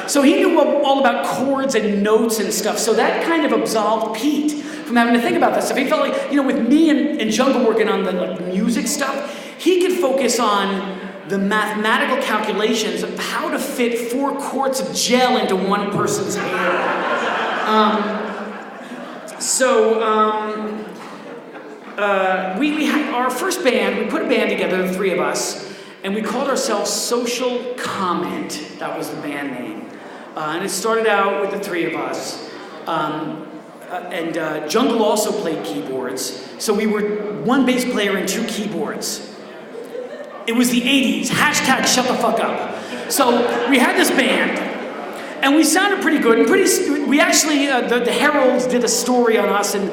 Speaker 6: So he knew all about chords and notes and stuff, so that kind of absolved Pete from having to think about that stuff. He felt like, with me and Jungle working on the music stuff, he could focus on the mathematical calculations of how to fit 4 quarts of gel into one person's hair. We had our first band, we put a band together, the 3 of us, and we called ourselves Social Comment. That was the band name. And it started out with the 3 of us. Jungle also played keyboards. So we were 1 bass player and 2 keyboards. It was the 80s. # shut the fuck up. So we had this band. And we sounded pretty good. And we actually, the Heralds did a story on us. And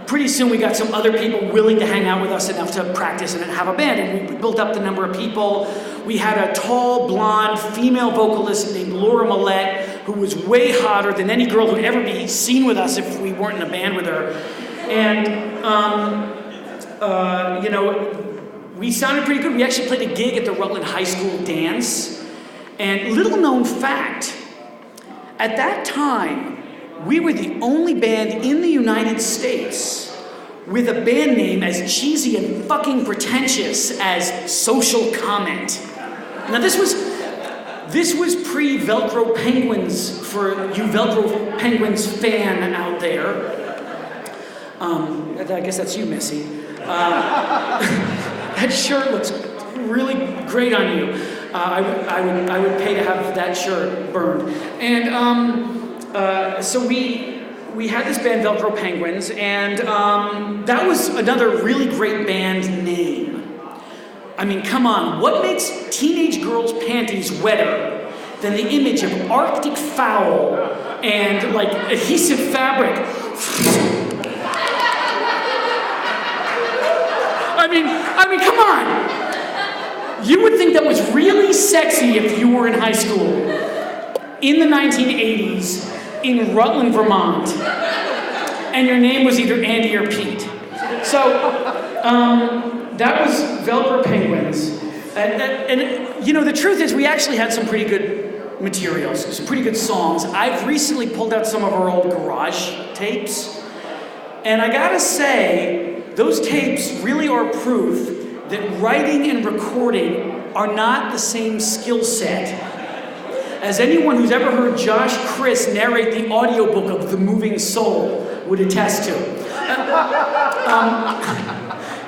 Speaker 6: pretty soon we got some other people willing to hang out with us enough to practice and have a band. And we built up the number of people. We had a tall, blonde, female vocalist named Laura Millette, who was way hotter than any girl who'd ever be seen with us if we weren't in a band with her. And, we sounded pretty good. We actually played a gig at the Rutland High School dance. And little known fact, at that time, we were the only band in the United States with a band name as cheesy and fucking pretentious as Social Comment. Now this was pre-Velcro Penguins for you Velcro Penguins fan out there. I guess that's you, Missy. That shirt looks really great on you. I would pay to have that shirt burned. And so we had this band, Velcro Penguins, and that was another really great band name. I mean, come on, what makes teenage girls' panties wetter than the image of Arctic fowl and adhesive fabric? I mean, come on. You would think that was really sexy if you were in high school in the 1980s in Rutland, Vermont, and your name was either Andy or Pete. So, that was Velcro Penguins. And the truth is we actually had some pretty good materials, some pretty good songs. I've recently pulled out some of our old garage tapes, and I gotta say, those tapes really are proof that writing and recording are not the same skill set as anyone who's ever heard Josh Criss narrate the audiobook of The Moving Soul would attest to.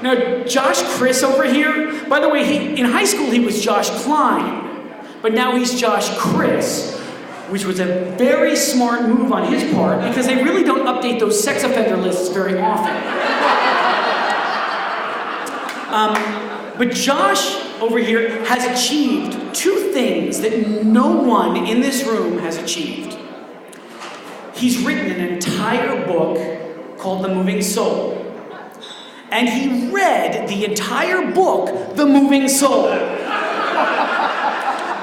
Speaker 6: Now, Josh Criss over here, by the way, in high school he was Josh Klein, but now he's Josh Criss, which was a very smart move on his part because they really don't update those sex offender lists very often. But Josh over here has achieved 2 things that no one in this room has achieved. He's written an entire book called The Moving Soul. And he read the entire book, The Moving Soul,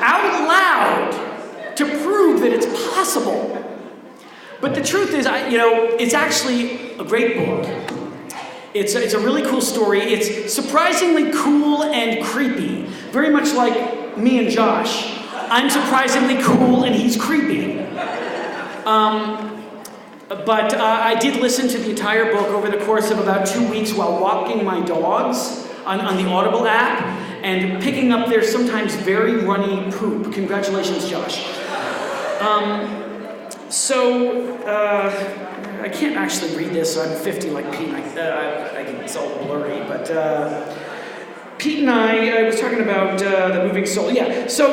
Speaker 6: out loud to prove that it's possible. But the truth is, it's actually a great book. It's a really cool story. It's surprisingly cool and creepy. Very much like me and Josh. I'm surprisingly cool and he's creepy. But I did listen to the entire book over the course of about 2 weeks while walking my dogs on the Audible app and picking up their sometimes very runny poop. Congratulations, Josh. I can't actually read this, so I'm 50 like Pete. It's all blurry, but Pete and I was talking about The Moving Soul. Yeah, so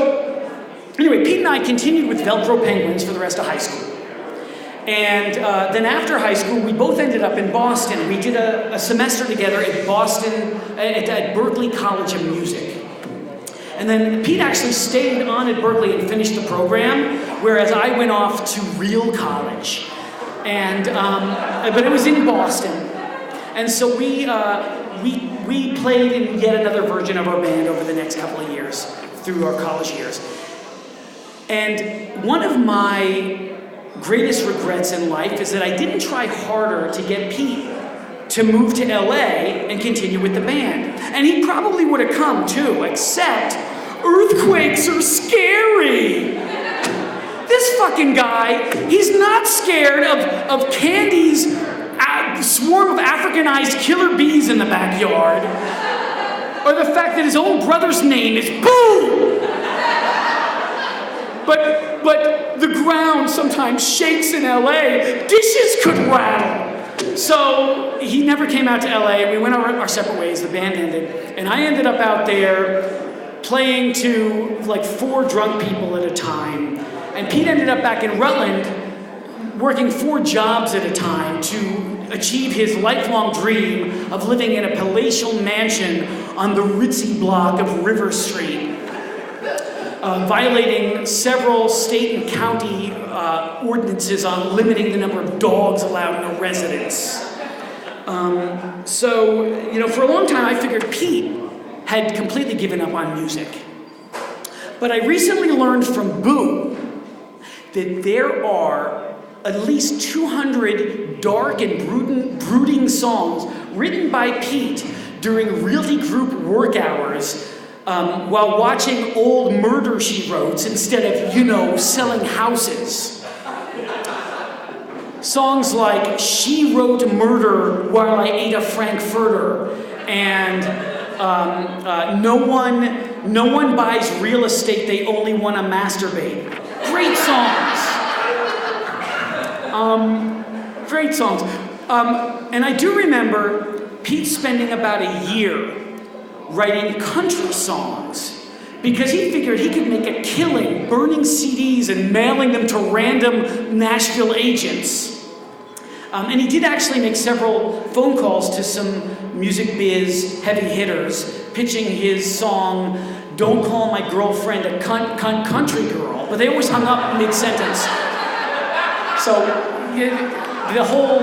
Speaker 6: anyway, Pete and I continued with Velcro Penguins for the rest of high school. And then after high school, we both ended up in Boston. We did a semester together at Boston, at Berkeley College of Music. And then Pete actually stayed on at Berkeley and finished the program, whereas I went off to real college. And, but it was in Boston. And so we played in yet another version of our band over the next couple of years, through our college years. And one of my greatest regrets in life is that I didn't try harder to get Pete to move to LA and continue with the band. And he probably would have come too, except earthquakes are scary. This fucking guy, he's not scared of Candy's swarm of Africanized killer bees in the backyard, or the fact that his old brother's name is Boo! But the ground sometimes shakes in LA. Dishes could rattle. So he never came out to LA. We went our separate ways. The band ended. And I ended up out there playing to like 4 drunk people at a time. And Pete ended up back in Rutland working 4 jobs at a time to achieve his lifelong dream of living in a palatial mansion on the ritzy block of River Street. Violating several state and county ordinances on limiting the number of dogs allowed in a residence. So, you know, for a long time I figured Pete had completely given up on music. But I recently learned from Boo that there are at least 200 dark and brooding songs written by Pete during Realty Group work hours while watching old Murder, She Wrote instead of, you know, selling houses. Songs like She Wrote Murder While I Ate a Frankfurter and No one buys real estate, they only want to masturbate. Great songs. Great songs. And I do remember Pete spending about a year writing country songs because he figured he could make a killing burning CDs and mailing them to random Nashville agents. And he did actually make several phone calls to some music biz heavy hitters, pitching his song, Don't Call My Girlfriend a Country Girl, but they always hung up mid-sentence. So the whole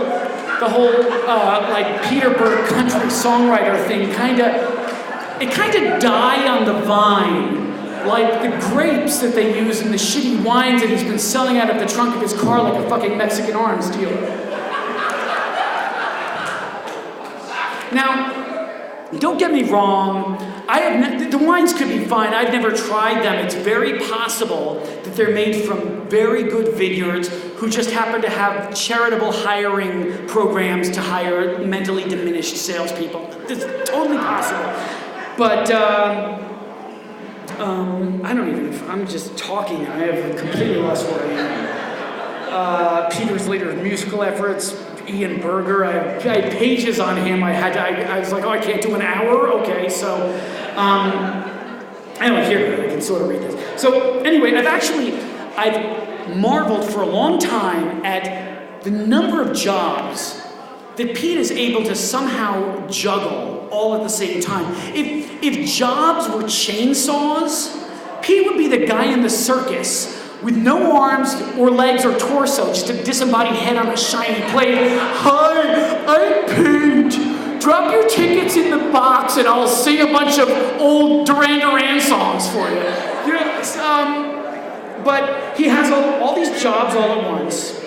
Speaker 6: like Peter Berg country songwriter thing kind of died on the vine, like the grapes that they use in the shitty wines that he's been selling out of the trunk of his car like a fucking Mexican arms dealer. Now, don't get me wrong, the wines could be fine, I've never tried them. It's very possible that they're made from very good vineyards who just happen to have charitable hiring programs to hire mentally diminished salespeople. It's totally possible. But, I don't even, I'm just talking, I have completely lost where I am. Peter's leader of musical efforts, Ian Berger, I had pages on him. I was like, oh, I can't do an hour? Okay, so, anyway, here, I can sort of read this. So, anyway, I've marveled for a long time at the number of jobs that Pete is able to somehow juggle all at the same time. If jobs were chainsaws, Pete would be the guy in the circus with no arms or legs or torso, just a disembodied head on a shiny plate. Hi, I'm Pete. Drop your tickets in the box and I'll sing a bunch of old Duran Duran songs for you. But he has all these jobs all at once.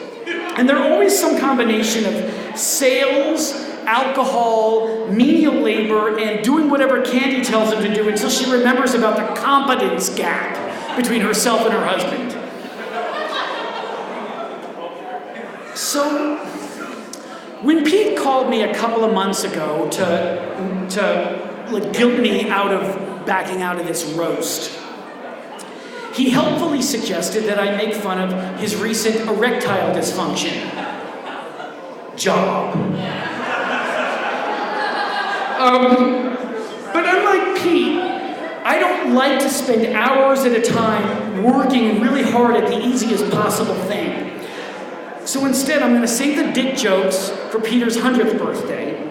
Speaker 6: And they're always some combination of sales, alcohol, menial labor, and doing whatever Candy tells him to do until she remembers about the competence gap between herself and her husband. So, when Pete called me a couple of months ago to like guilt me out of backing out of this roast, he helpfully suggested that I make fun of his recent erectile dysfunction job. But unlike Pete, I don't like to spend hours at a time working really hard at the easiest possible thing. So instead, I'm going to save the dick jokes for Peter's 100th birthday.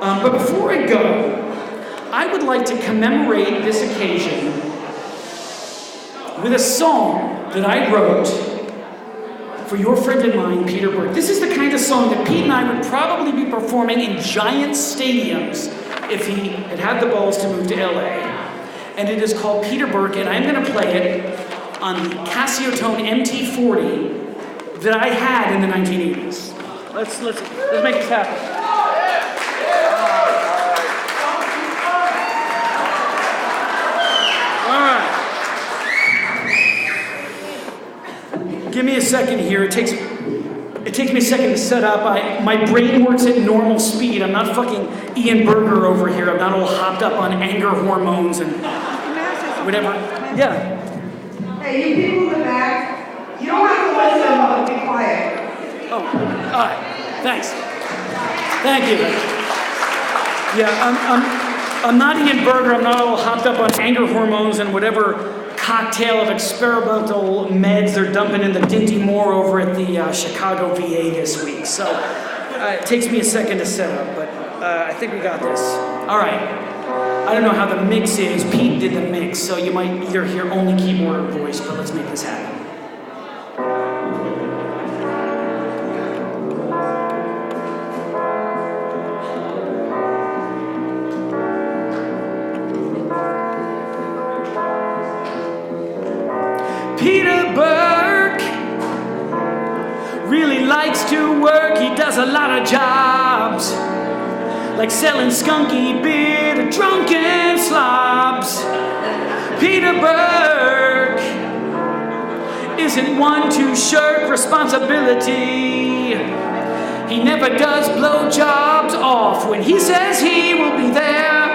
Speaker 6: But before I go, I would like to commemorate this occasion with a song that I wrote for your friend and mine, Peter Bourque. This is the kind of song that Pete and I would probably be performing in giant stadiums if he had had the balls to move to LA. And it is called Peter Bourque, and I'm going to play it on the Casiotone MT40 that I had in the 1980s. Let's make this happen. Give me a second here. It takes me a second to set up. My brain works at normal speed. I'm not fucking Ian Berger over here. I'm not all hopped up on anger hormones and whatever. Yeah.
Speaker 3: Hey, you people in the back, you don't have to listen, but be quiet.
Speaker 6: Oh, all right. Thanks. Thank you. Yeah, I'm not Ian Berger. I'm not all hopped up on anger hormones and whatever cocktail of experimental meds they're dumping in the Dinty Moore over at the Chicago VA this week. So it takes me a second to set up, but I think we got this. All right. I don't know how the mix is. Pete did the mix, so you might either hear only keyboard or voice, but let's make this happen. Peter Bourque really likes to work. He does a lot of jobs, like selling skunky beer to drunken slobs. Peter Bourque isn't one to shirk responsibility. He never does blow jobs off when he says he will be there.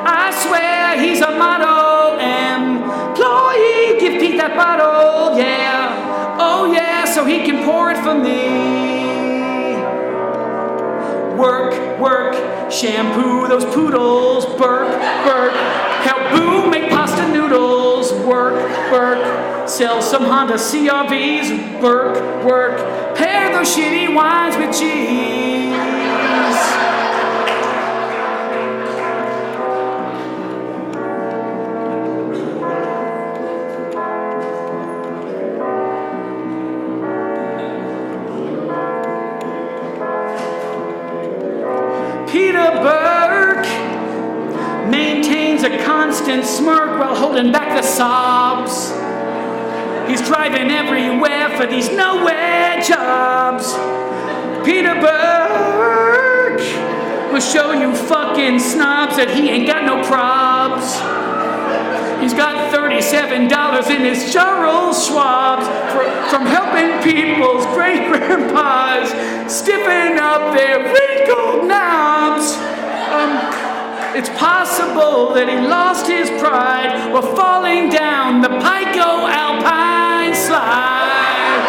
Speaker 6: I swear he's a model employee. Give Pete that bottle, yeah. Oh yeah, so he can pour it for me. Work, work, shampoo those poodles. Bourque, Bourque, help Boo make pasta noodles. Work, Bourque, sell some Honda CRVs. Work, work, pair those shitty wines with cheese. Peter Bourque maintains a constant smirk while holding back the sobs. He's driving everywhere for these nowhere jobs. Peter Bourque will show you fucking snobs that he ain't got no probs. He's got $37 in his Charles Schwab's from helping people's great-grandpas stiffen up their wrinkled knobs. It's possible that he lost his pride while falling down the Pico Alpine slide.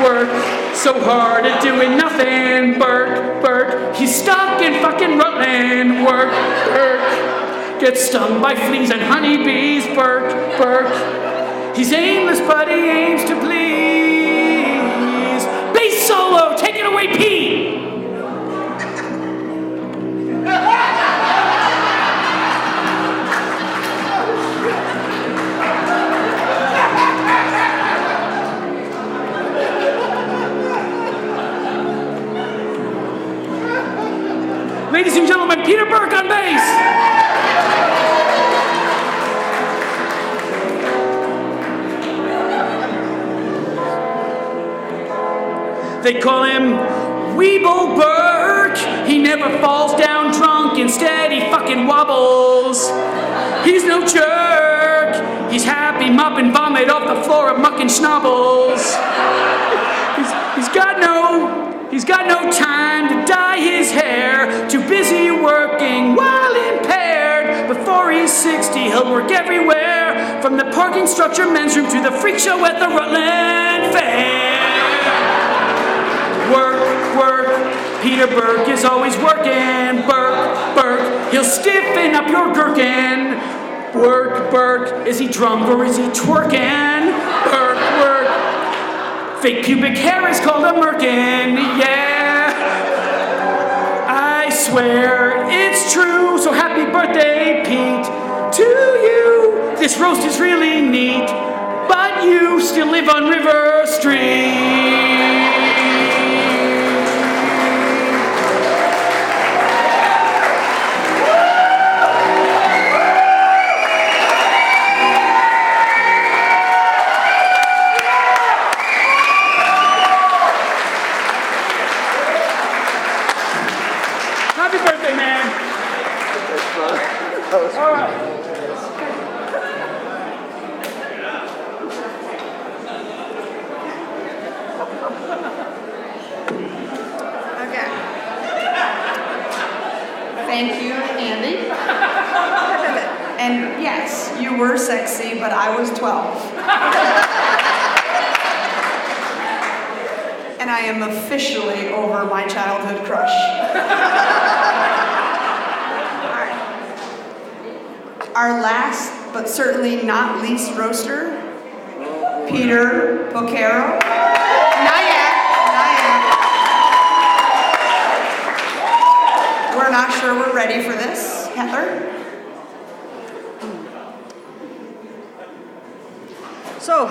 Speaker 6: Work so hard at doing nothing. Bourque, he's stuck in fucking Rutland. Work, gets stung by fleas and honeybees. Bourque, he's aimless but he aims to please. Bass solo, take it away, Pete. Ladies and gentlemen, Peter Bourque on bass. They call him Weeble Bourque. He never falls down drunk, instead he fucking wobbles. He's no jerk. He's happy mopping vomit off the floor of mucking schnobbles. He's got no time to dye his hair. Too busy working while impaired. Before he's 60, he'll work everywhere, from the parking structure men's room to the freak show at the Rutland Fair. Work, Peter Bourque is always working. Bourque, he'll stiffen up your gherkin. Bourque, is he drunk or is he twerking? Bourque, fake pubic hair is called a merkin, yeah. I swear it's true. So happy birthday, Pete, to you. This roast is really neat, but you still live on River Street. Happy birthday, man. All right.
Speaker 3: Okay. Thank you, Andy. And yes, you were sexy, but I was 12. And I am officially over my childhood crush. All right. Our last, but certainly not least roaster, Peter Polcaro. Not yet. We're not sure we're ready for this. Heather?
Speaker 1: So,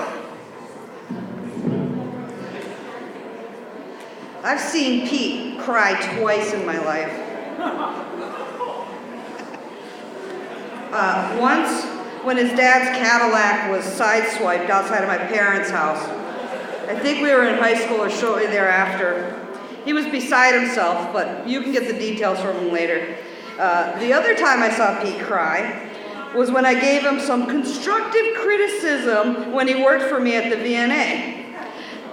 Speaker 1: I've seen Pete cry twice in my life. Once, when his dad's Cadillac was sideswiped outside of my parents' house. I think we were in high school or shortly thereafter. He was beside himself, but you can get the details from him later. The other time I saw Pete cry was when I gave him some constructive criticism when he worked for me at the VNA.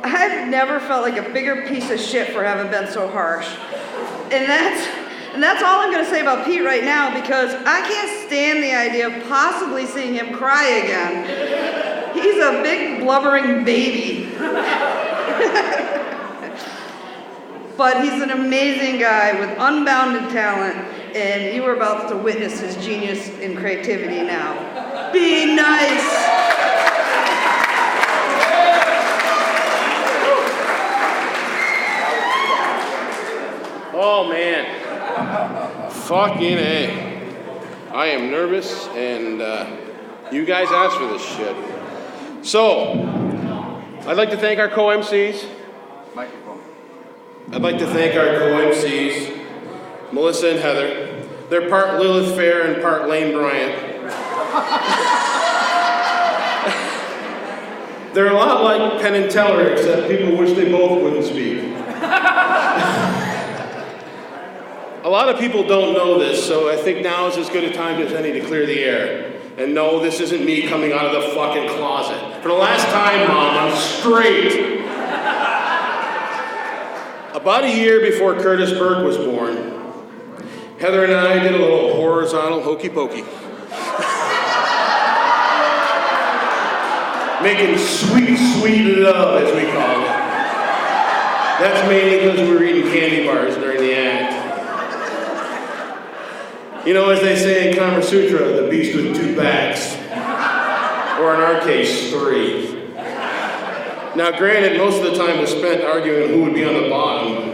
Speaker 1: I've never felt like a bigger piece of shit for having been so harsh. And that's all I'm gonna say about Pete right now, because I can't stand the idea of possibly seeing him cry again. He's a big blubbering baby. But he's an amazing guy with unbounded talent, and you are about to witness his genius and creativity now. Be nice.
Speaker 9: Oh man, fucking A. I am nervous, and you guys asked for this shit. So, I'd like to thank our co-MCs.
Speaker 4: Microphone.
Speaker 9: I'd like to thank our co-MCs, Melissa and Heather. They're part Lilith Fair and part Lane Bryant. They're a lot like Penn and Teller, except people wish they both wouldn't speak. A lot of people don't know this, so I think now is as good a time as any to clear the air. And no, this isn't me coming out of the fucking closet. For the last time, Mom, I'm straight. About a year before Curtis Bourque was born, Heather and I did a little horizontal hokey pokey. Making sweet, sweet love, as we call it. That's mainly because we were eating candy bars during the act. You know, as they say in Kama Sutra, the beast with two backs. Or in our case, 3. Now granted, most of the time was spent arguing who would be on the bottom.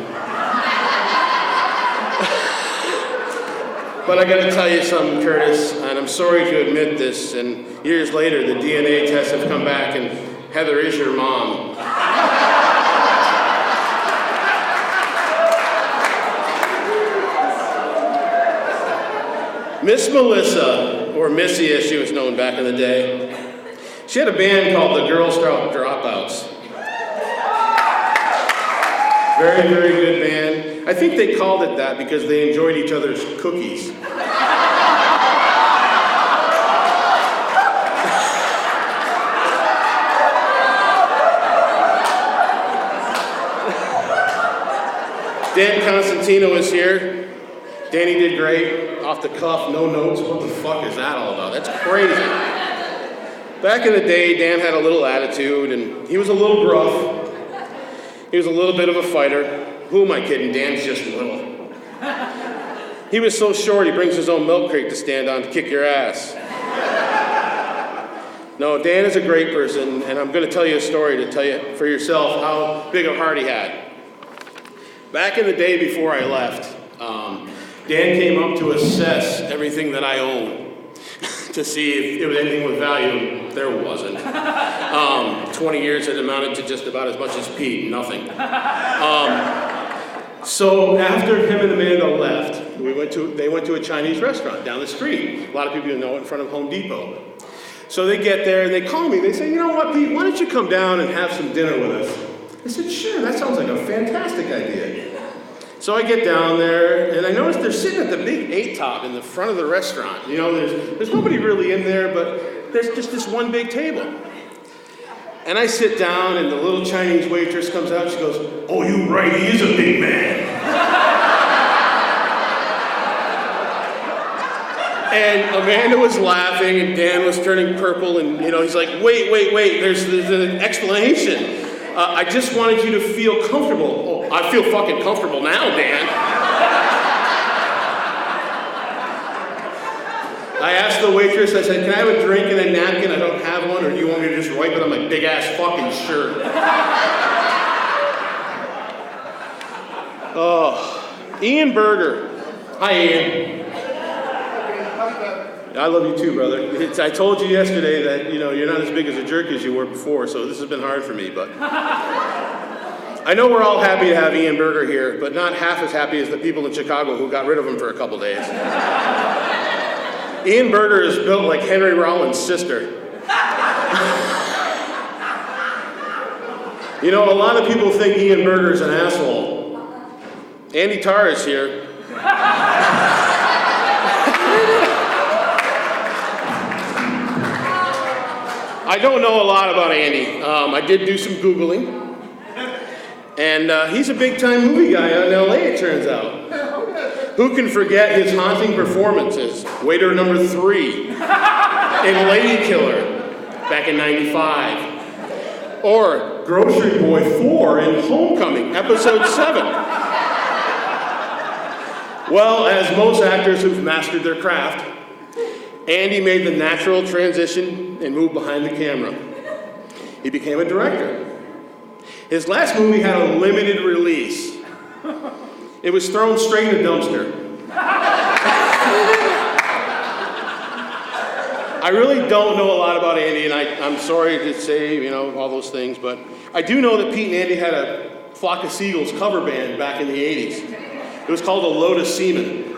Speaker 9: But I gotta tell you something, Curtis, and I'm sorry to admit this, and years later the DNA tests have come back and Heather is your mom. Miss Melissa, or Missy as she was known back in the day, she had a band called the Girl Scout Dropouts. Very, very good band. I think they called it that because they enjoyed each other's cookies. Dan Costantino is here. Danny did great. Off the cuff, no notes. What the fuck is that all about? That's crazy. Back in the day, Dan had a little attitude, and he was a little gruff. He was a little bit of a fighter. Who am I kidding? Dan's just little. He was so short, he brings his own milk crate to stand on to kick your ass. No, Dan is a great person, and I'm going to tell you a story to tell you for yourself how big of a heart he had. Back in the day before I left, Dan came up to assess everything that I own to see if it was anything with value. There wasn't. 20 years had amounted to just about as much as Pete, nothing. So after him and Amanda left, they went to a Chinese restaurant down the street. A lot of people know it, in front of Home Depot. So they get there and they call me. They say, you know what, Pete, why don't you come down and have some dinner with us? I said, sure, that sounds like a fantastic idea. So I get down there and I notice they're sitting at the big 8-top in the front of the restaurant. You know, there's nobody really in there, but there's just this one big table. And I sit down and the little Chinese waitress comes out. She goes, oh, you're right, he is a big man. And Amanda was laughing and Dan was turning purple and, you know, he's like, wait, there's an explanation. I just wanted you to feel comfortable. Oh, I feel fucking comfortable now, Dan. I asked the waitress, I said, can I have a drink and a napkin? I don't have one, or do you want me to just wipe it on my big ass fucking shirt? Oh, Ian Berger. Hi, Ian. I love you too, brother. I told you yesterday that, you know, you're not as big as a jerk as you were before, so this has been hard for me, but I know we're all happy to have Ian Berger here, but not half as happy as the people in Chicago who got rid of him for a couple days. Ian Berger is built like Henry Rollins' sister. You know, a lot of people think Ian Berger's an asshole. Andy Tarr is here. I don't know a lot about Andy. I did do some Googling. And he's a big-time movie guy out in LA, it turns out. Who can forget his haunting performances? Waiter number 3 in Lady Killer back in '95. Or Grocery Boy 4 in Homecoming, episode 7. Well, as most actors who've mastered their craft, Andy made the natural transition and moved behind the camera. He became a director. His last movie had a limited release. It was thrown straight in the dumpster. I really don't know a lot about Andy, and I'm sorry to say, you know, all those things, but I do know that Pete and Andy had a Flock of Seagulls cover band back in the 80s. It was called A Load of Semen.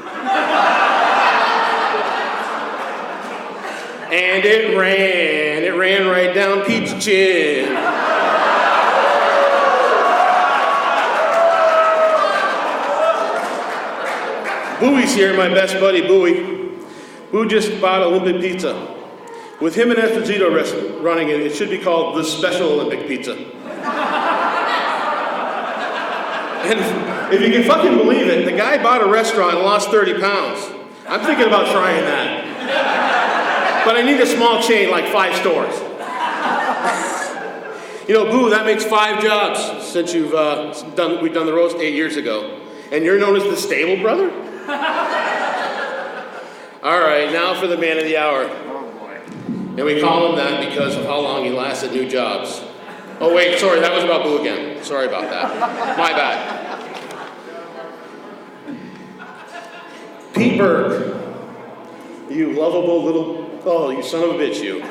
Speaker 9: And it ran right down Pete's chin. Bowie's here, my best buddy, Bowie. Boo just bought Olympic Pizza. With him and Esposito running it, it should be called the Special Olympic Pizza. And if you can fucking believe it, the guy bought a restaurant and lost 30 pounds. I'm thinking about trying that. But I need a small chain, like 5 stores. You know, Boo, that makes 5 jobs since we've done the roast 8 years ago. And you're known as the Stable Brother? All right, now for the man of the hour. And we call him that because of how long he lasts at new jobs. Oh wait, sorry, that was about Boo again. Sorry about that. My bad. Pete Burke. You lovable little... Oh, you son of a bitch, you.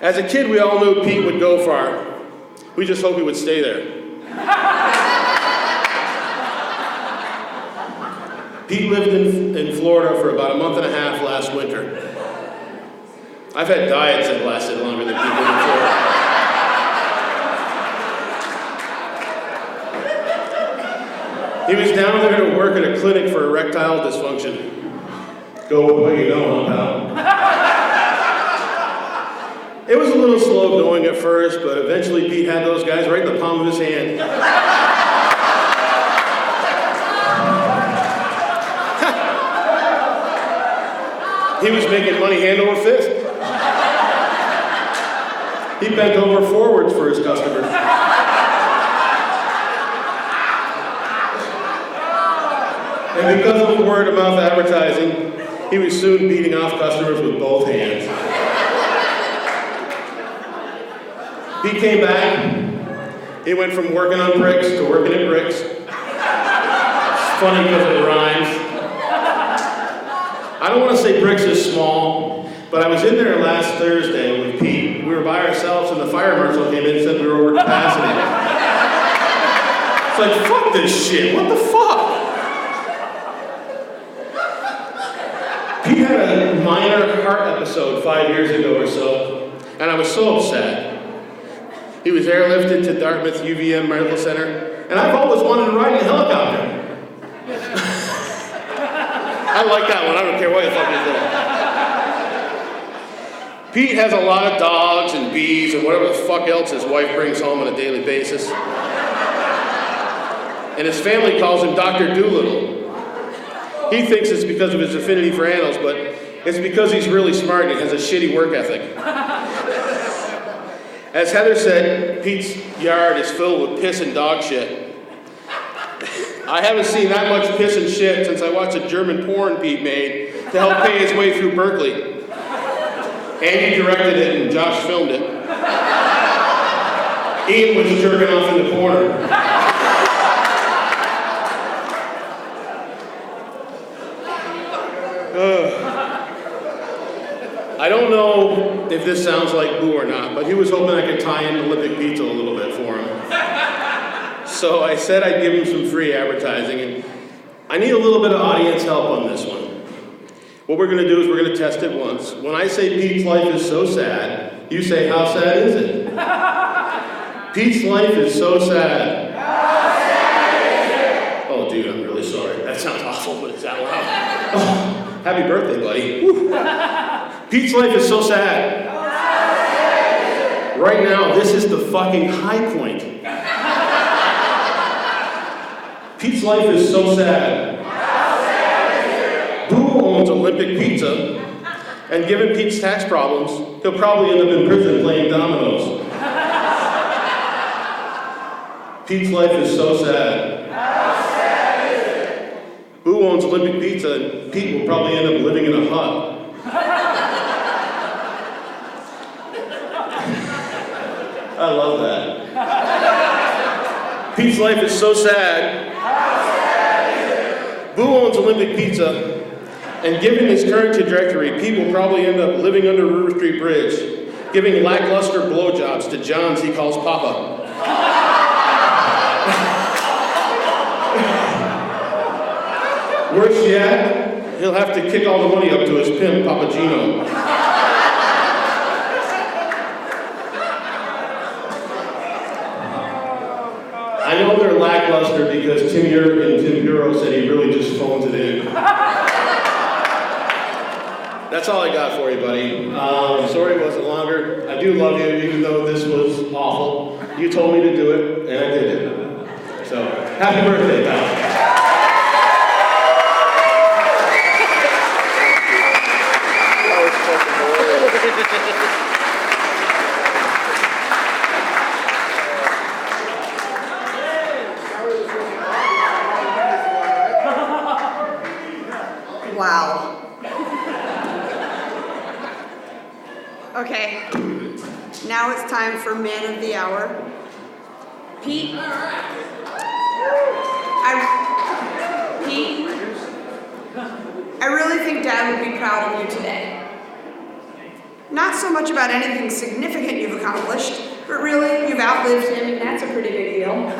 Speaker 9: As a kid, we all knew Pete would go far. We just hoped he would stay there. Pete lived in Florida for about a month and a half last winter. I've had diets that lasted longer than people in Florida. He was down there to work at a clinic for erectile dysfunction. Go with what you know, huh, pal? It was a little slow going at first, but eventually Pete had those guys right in the palm of his hand. He was making money hand over fist. He bent over forwards for his customers. And because of word-of-mouth advertising, he was soon beating off customers with both hands. He came back. He went from working on bricks to working at bricks. It's funny because it rhymes. don't want to say Bricks is small, but I was in there last Thursday with Pete. We were by ourselves and the fire marshal came in and said we were over capacity. It's like, fuck this shit, what the fuck? Pete had a minor heart episode 5 years ago or so, and I was so upset. He was airlifted to Dartmouth UVM Medical Center, and I've always wanted to ride in a helicopter. I like that one, I don't care what the fuck he's doing. Pete has a lot of dogs and bees and whatever the fuck else his wife brings home on a daily basis. And his family calls him Dr. Doolittle. He thinks it's because of his affinity for animals, but it's because he's really smart and has a shitty work ethic. As Heather said, Pete's yard is filled with piss and dog shit. I haven't seen that much piss and shit since I watched a German porn Pete made to help pay his way through Berkeley. Andy directed it and Josh filmed it. Ian was jerking off in the corner. I don't know if this sounds like boo or not, but he was hoping I could tie in Olympic pizza a little bit for him. So I said I'd give him some free advertising, and I need a little bit of audience help on this one. What we're going to do is we're going to test it once. When I say Pete's life is so sad, you say, how sad is it? Pete's life is so sad. How sad is it? Oh, dude, I'm really sorry. That sounds awful, but it's that loud. Oh, happy birthday, buddy. Woo. Pete's life is so sad. How sad is it? Right now, this is the fucking high point. Pete's life is so sad. Boo owns Olympic Pizza, and given Pete's tax problems, he'll probably end up in prison playing dominoes. Pete's life is so sad. How sad is it? Boo owns Olympic Pizza, and Pete will probably end up living in a hut. I love that. Pete's life is so sad. Boo owns Olympic Pizza, and given his current trajectory, Pete will probably end up living under River Street Bridge, giving lackluster blowjobs to Johns he calls Papa. Worse yet, he'll have to kick all the money up to his pimp, Papagino. I know they're lackluster because Tim Yerk and Tim Bureau said he really just phones it in. That's all I got for you, buddy. Sorry it wasn't longer. I do love you, even though this was awful. You told me to do it, and I did it. So, happy birthday, pal.
Speaker 3: Wow. Okay, now it's time for Man of the Hour. Pete, I really think Dad would be proud of you today. Not so much about anything significant you've accomplished, but really, you've outlived him, and that's a pretty big deal.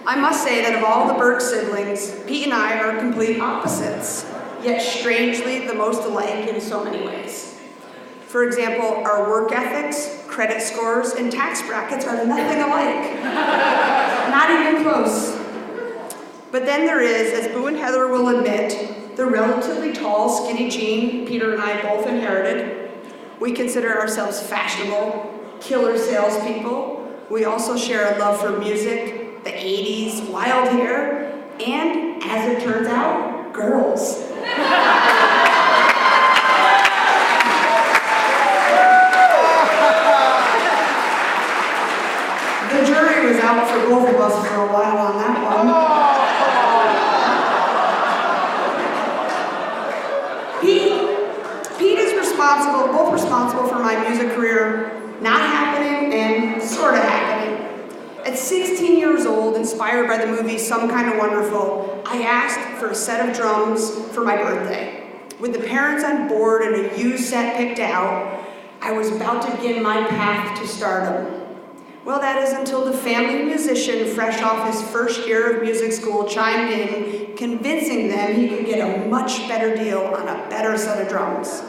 Speaker 3: I must say that of all the Bourque siblings, Pete and I are complete opposites, yet strangely the most alike in so many ways. For example, our work ethics, credit scores, and tax brackets are nothing alike. Not even close. But then there is, as Boo and Heather will admit, the relatively tall, skinny gene Peter and I both inherited. We consider ourselves fashionable, killer salespeople. We also share a love for music, the 80s, wild hair, and, as it turns out, girls. The jury was out for both of us for a while on that one. Pete is both responsible for my music career not happening and sort of happening. At 16 years old, inspired by the movie Some Kind of Wonderful, I I asked for a set of drums for my birthday. With the parents on board and a used set picked out, I was about to begin my path to stardom. Well, that is until the family musician, fresh off his first year of music school, chimed in, convincing them he could get a much better deal on a better set of drums.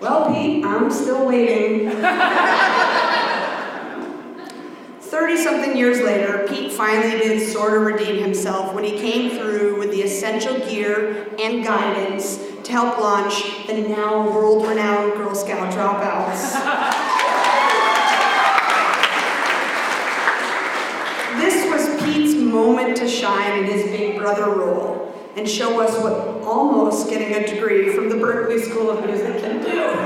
Speaker 3: Well, Pete, I'm still waiting. 30-something years later, Pete finally did sort of redeem himself when he came through with the essential gear and guidance to help launch the now world-renowned Girl Scout dropouts. This was Pete's moment to shine in his big brother role and show us what almost getting a degree from the Berkeley School of Music can do.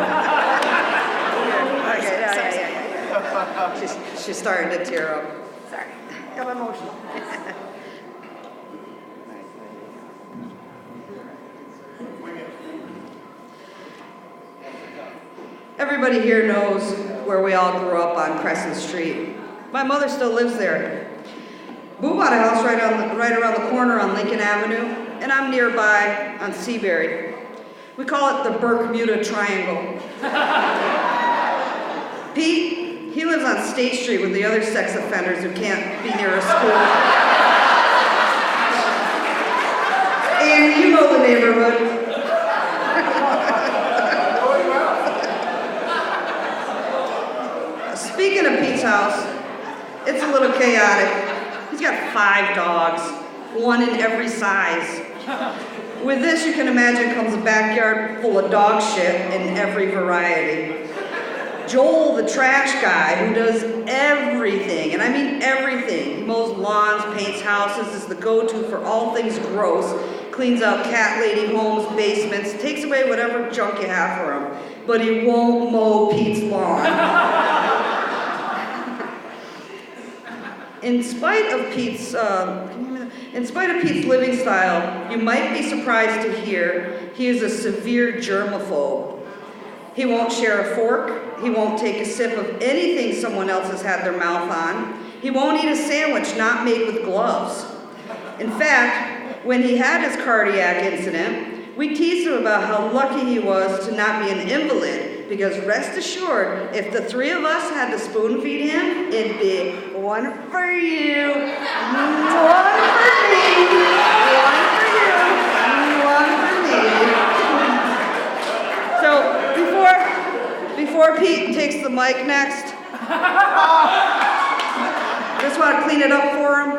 Speaker 1: She's starting to tear up.
Speaker 3: Sorry, got emotional.
Speaker 1: Everybody here knows where we all grew up on Crescent Street. My mother still lives there. Boo bought a house right around the corner on Lincoln Avenue, and I'm nearby on Seabury. We call it the Bermuda Triangle. Pete, he lives on State Street with the other sex offenders who can't be near a school. And you know the neighborhood. Speaking of Pete's house, it's a little chaotic. He's got 5 dogs, one in every size. With this, you can imagine, comes a backyard full of dog shit in every variety. Joel, the trash guy, who does everything, and I mean everything. He mows lawns, paints houses, is the go-to for all things gross, cleans out cat lady homes, basements, takes away whatever junk you have for him. But he won't mow Pete's lawn. In spite of Pete's living style, you might be surprised to hear he is a severe germaphobe. He won't share a fork. He won't take a sip of anything someone else has had their mouth on. He won't eat a sandwich not made with gloves. In fact, when he had his cardiac incident, we teased him about how lucky he was to not be an invalid, because rest assured, if the 3 of us had to spoon feed him, it'd be one for you, one for me, one for you, one for me. So before Pete takes the mic next, just want to clean it up for him.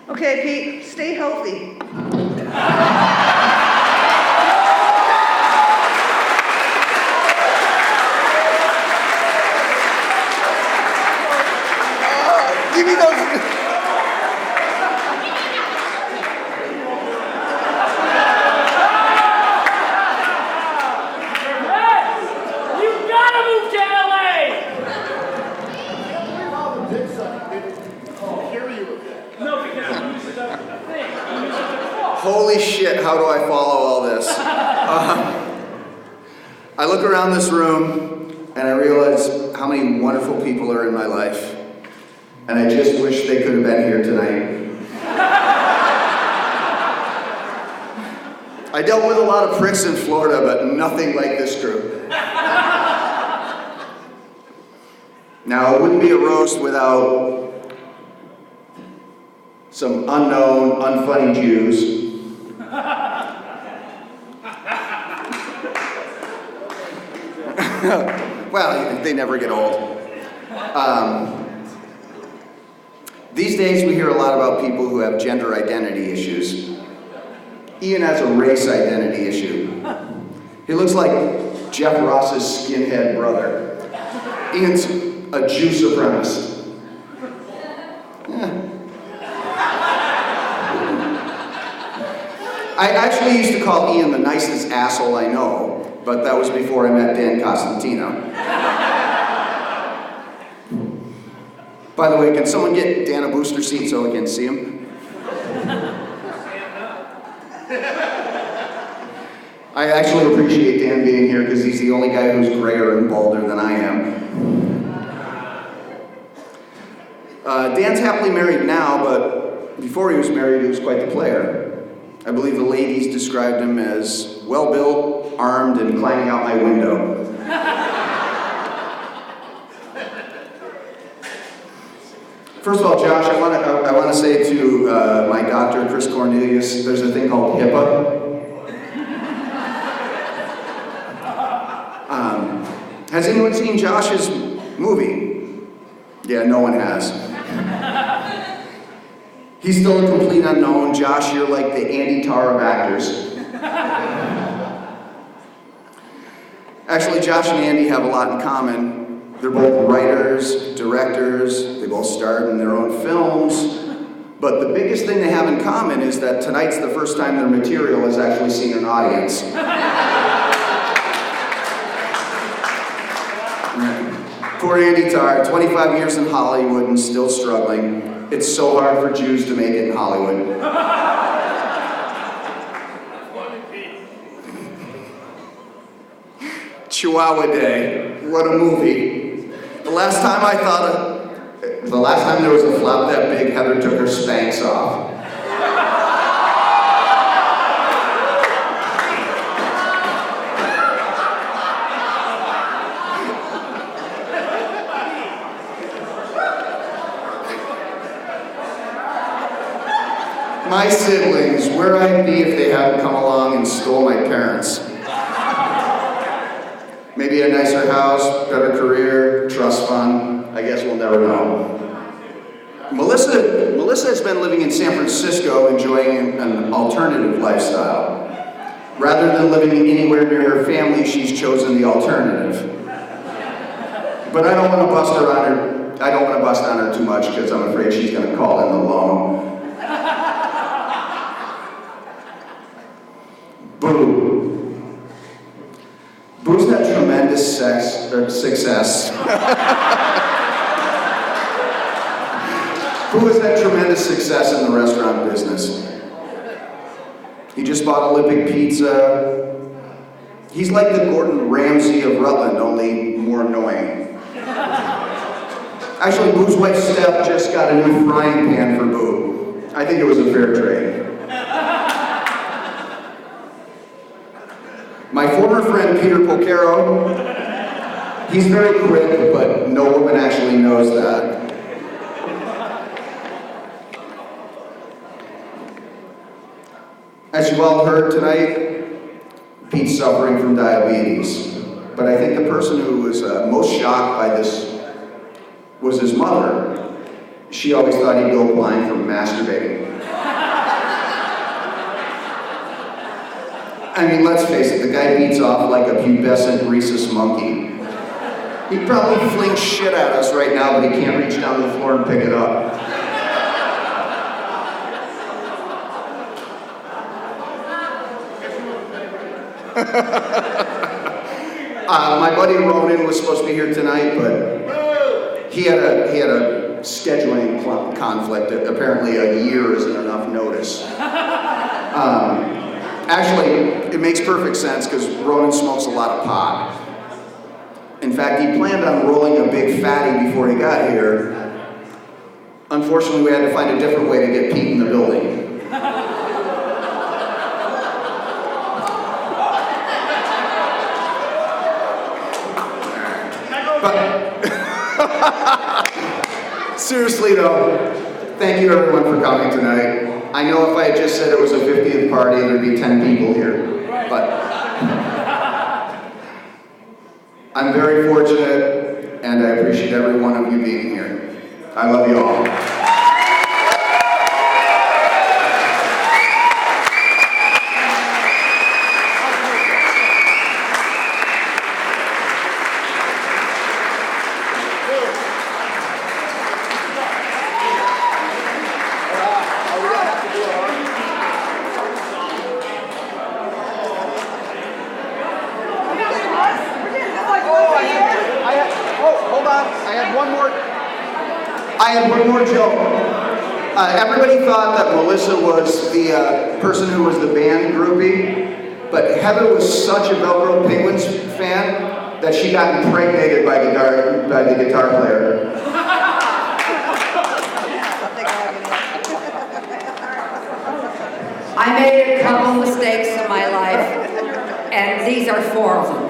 Speaker 1: Okay, Pete, stay healthy.
Speaker 4: Give me those.
Speaker 6: You gotta move to LA! No, because you used the thing.
Speaker 4: Holy shit, how do I follow all this? I look around this room and I realize how many wonderful people are in my life. And I just wish they could have been here tonight. I dealt with a lot of pricks in Florida, but nothing like this group. Now, it wouldn't be a roast without some unknown, unfunny Jews. Well, they never get old. These days we hear a lot about people who have gender identity issues. Ian has a race identity issue. He looks like Jeff Ross's skinhead brother. Ian's a Jew supremacist. I actually used to call Ian the nicest asshole I know, but that was before I met Dan Costantino. By the way, can someone get Dan a booster seat so I can see him? I actually appreciate Dan being here because he's the only guy who's grayer and balder than I am. Dan's happily married now, but before he was married, he was quite the player. I believe the ladies described him as well-built, armed, and climbing out my window. First of all, Josh, I want to say to my doctor, Criss, there's a thing called HIPAA. Has anyone seen Josh's movie? Yeah, no one has. He's still a complete unknown. Josh, you're like the Andy Tarr of actors. Actually, Josh and Andy have a lot in common. They're both writers, directors, they both starred in their own films. But the biggest thing they have in common is that tonight's the first time their material has actually seen an audience. Poor Andy Tarr, 25 years in Hollywood and still struggling. It's so hard for Jews to make it in Hollywood. Chihuahua Day, what a movie. The last time there was a flop that big, Heather took her Spanx off. My siblings, where I'd be if they hadn't come along and stole my parents. Maybe a nicer house, better career, trust fund. I guess we'll never know. Melissa has been living in San Francisco enjoying an alternative lifestyle. Rather than living anywhere near her family, she's chosen the alternative. But I don't want to bust on her too much because I'm afraid she's going to call in the loan. Boo. Boo's had tremendous success. Boo has had tremendous success in the restaurant business. He just bought Olympic Pizza. He's like the Gordon Ramsay of Rutland, only more annoying. Actually, Boo's wife Steph just got a new frying pan for Boo. I think it was a fair trade. My former friend Peter Polcaro, he's very quick, but no woman actually knows that. As you've all heard tonight, Pete's suffering from diabetes. But I think the person who was most shocked by this was his mother. She always thought he'd go blind from masturbating. I mean, let's face it, the guy beats off like a pubescent rhesus monkey. He'd probably fling shit at us right now, but he can't reach down to the floor and pick it up. My buddy Ronan was supposed to be here tonight, but he had a scheduling conflict. Apparently a year isn't enough notice. Actually, it makes perfect sense because Ronan smokes a lot of pot. In fact, he planned on rolling a big fatty before he got here. Unfortunately, we had to find a different way to get Pete in the building. But seriously though, thank you everyone for coming tonight. I know if I had just said it was a 50th party, there'd be 10 people here, but I'm very fortunate and I appreciate every one of you being here. I love you all. I had one more joke. Everybody thought that Melissa was the person who was the band groupie, but Heather was such a Velcro Penguins fan that she got impregnated by the guitar player.
Speaker 10: I made a couple mistakes in my life, and these are 4 of them.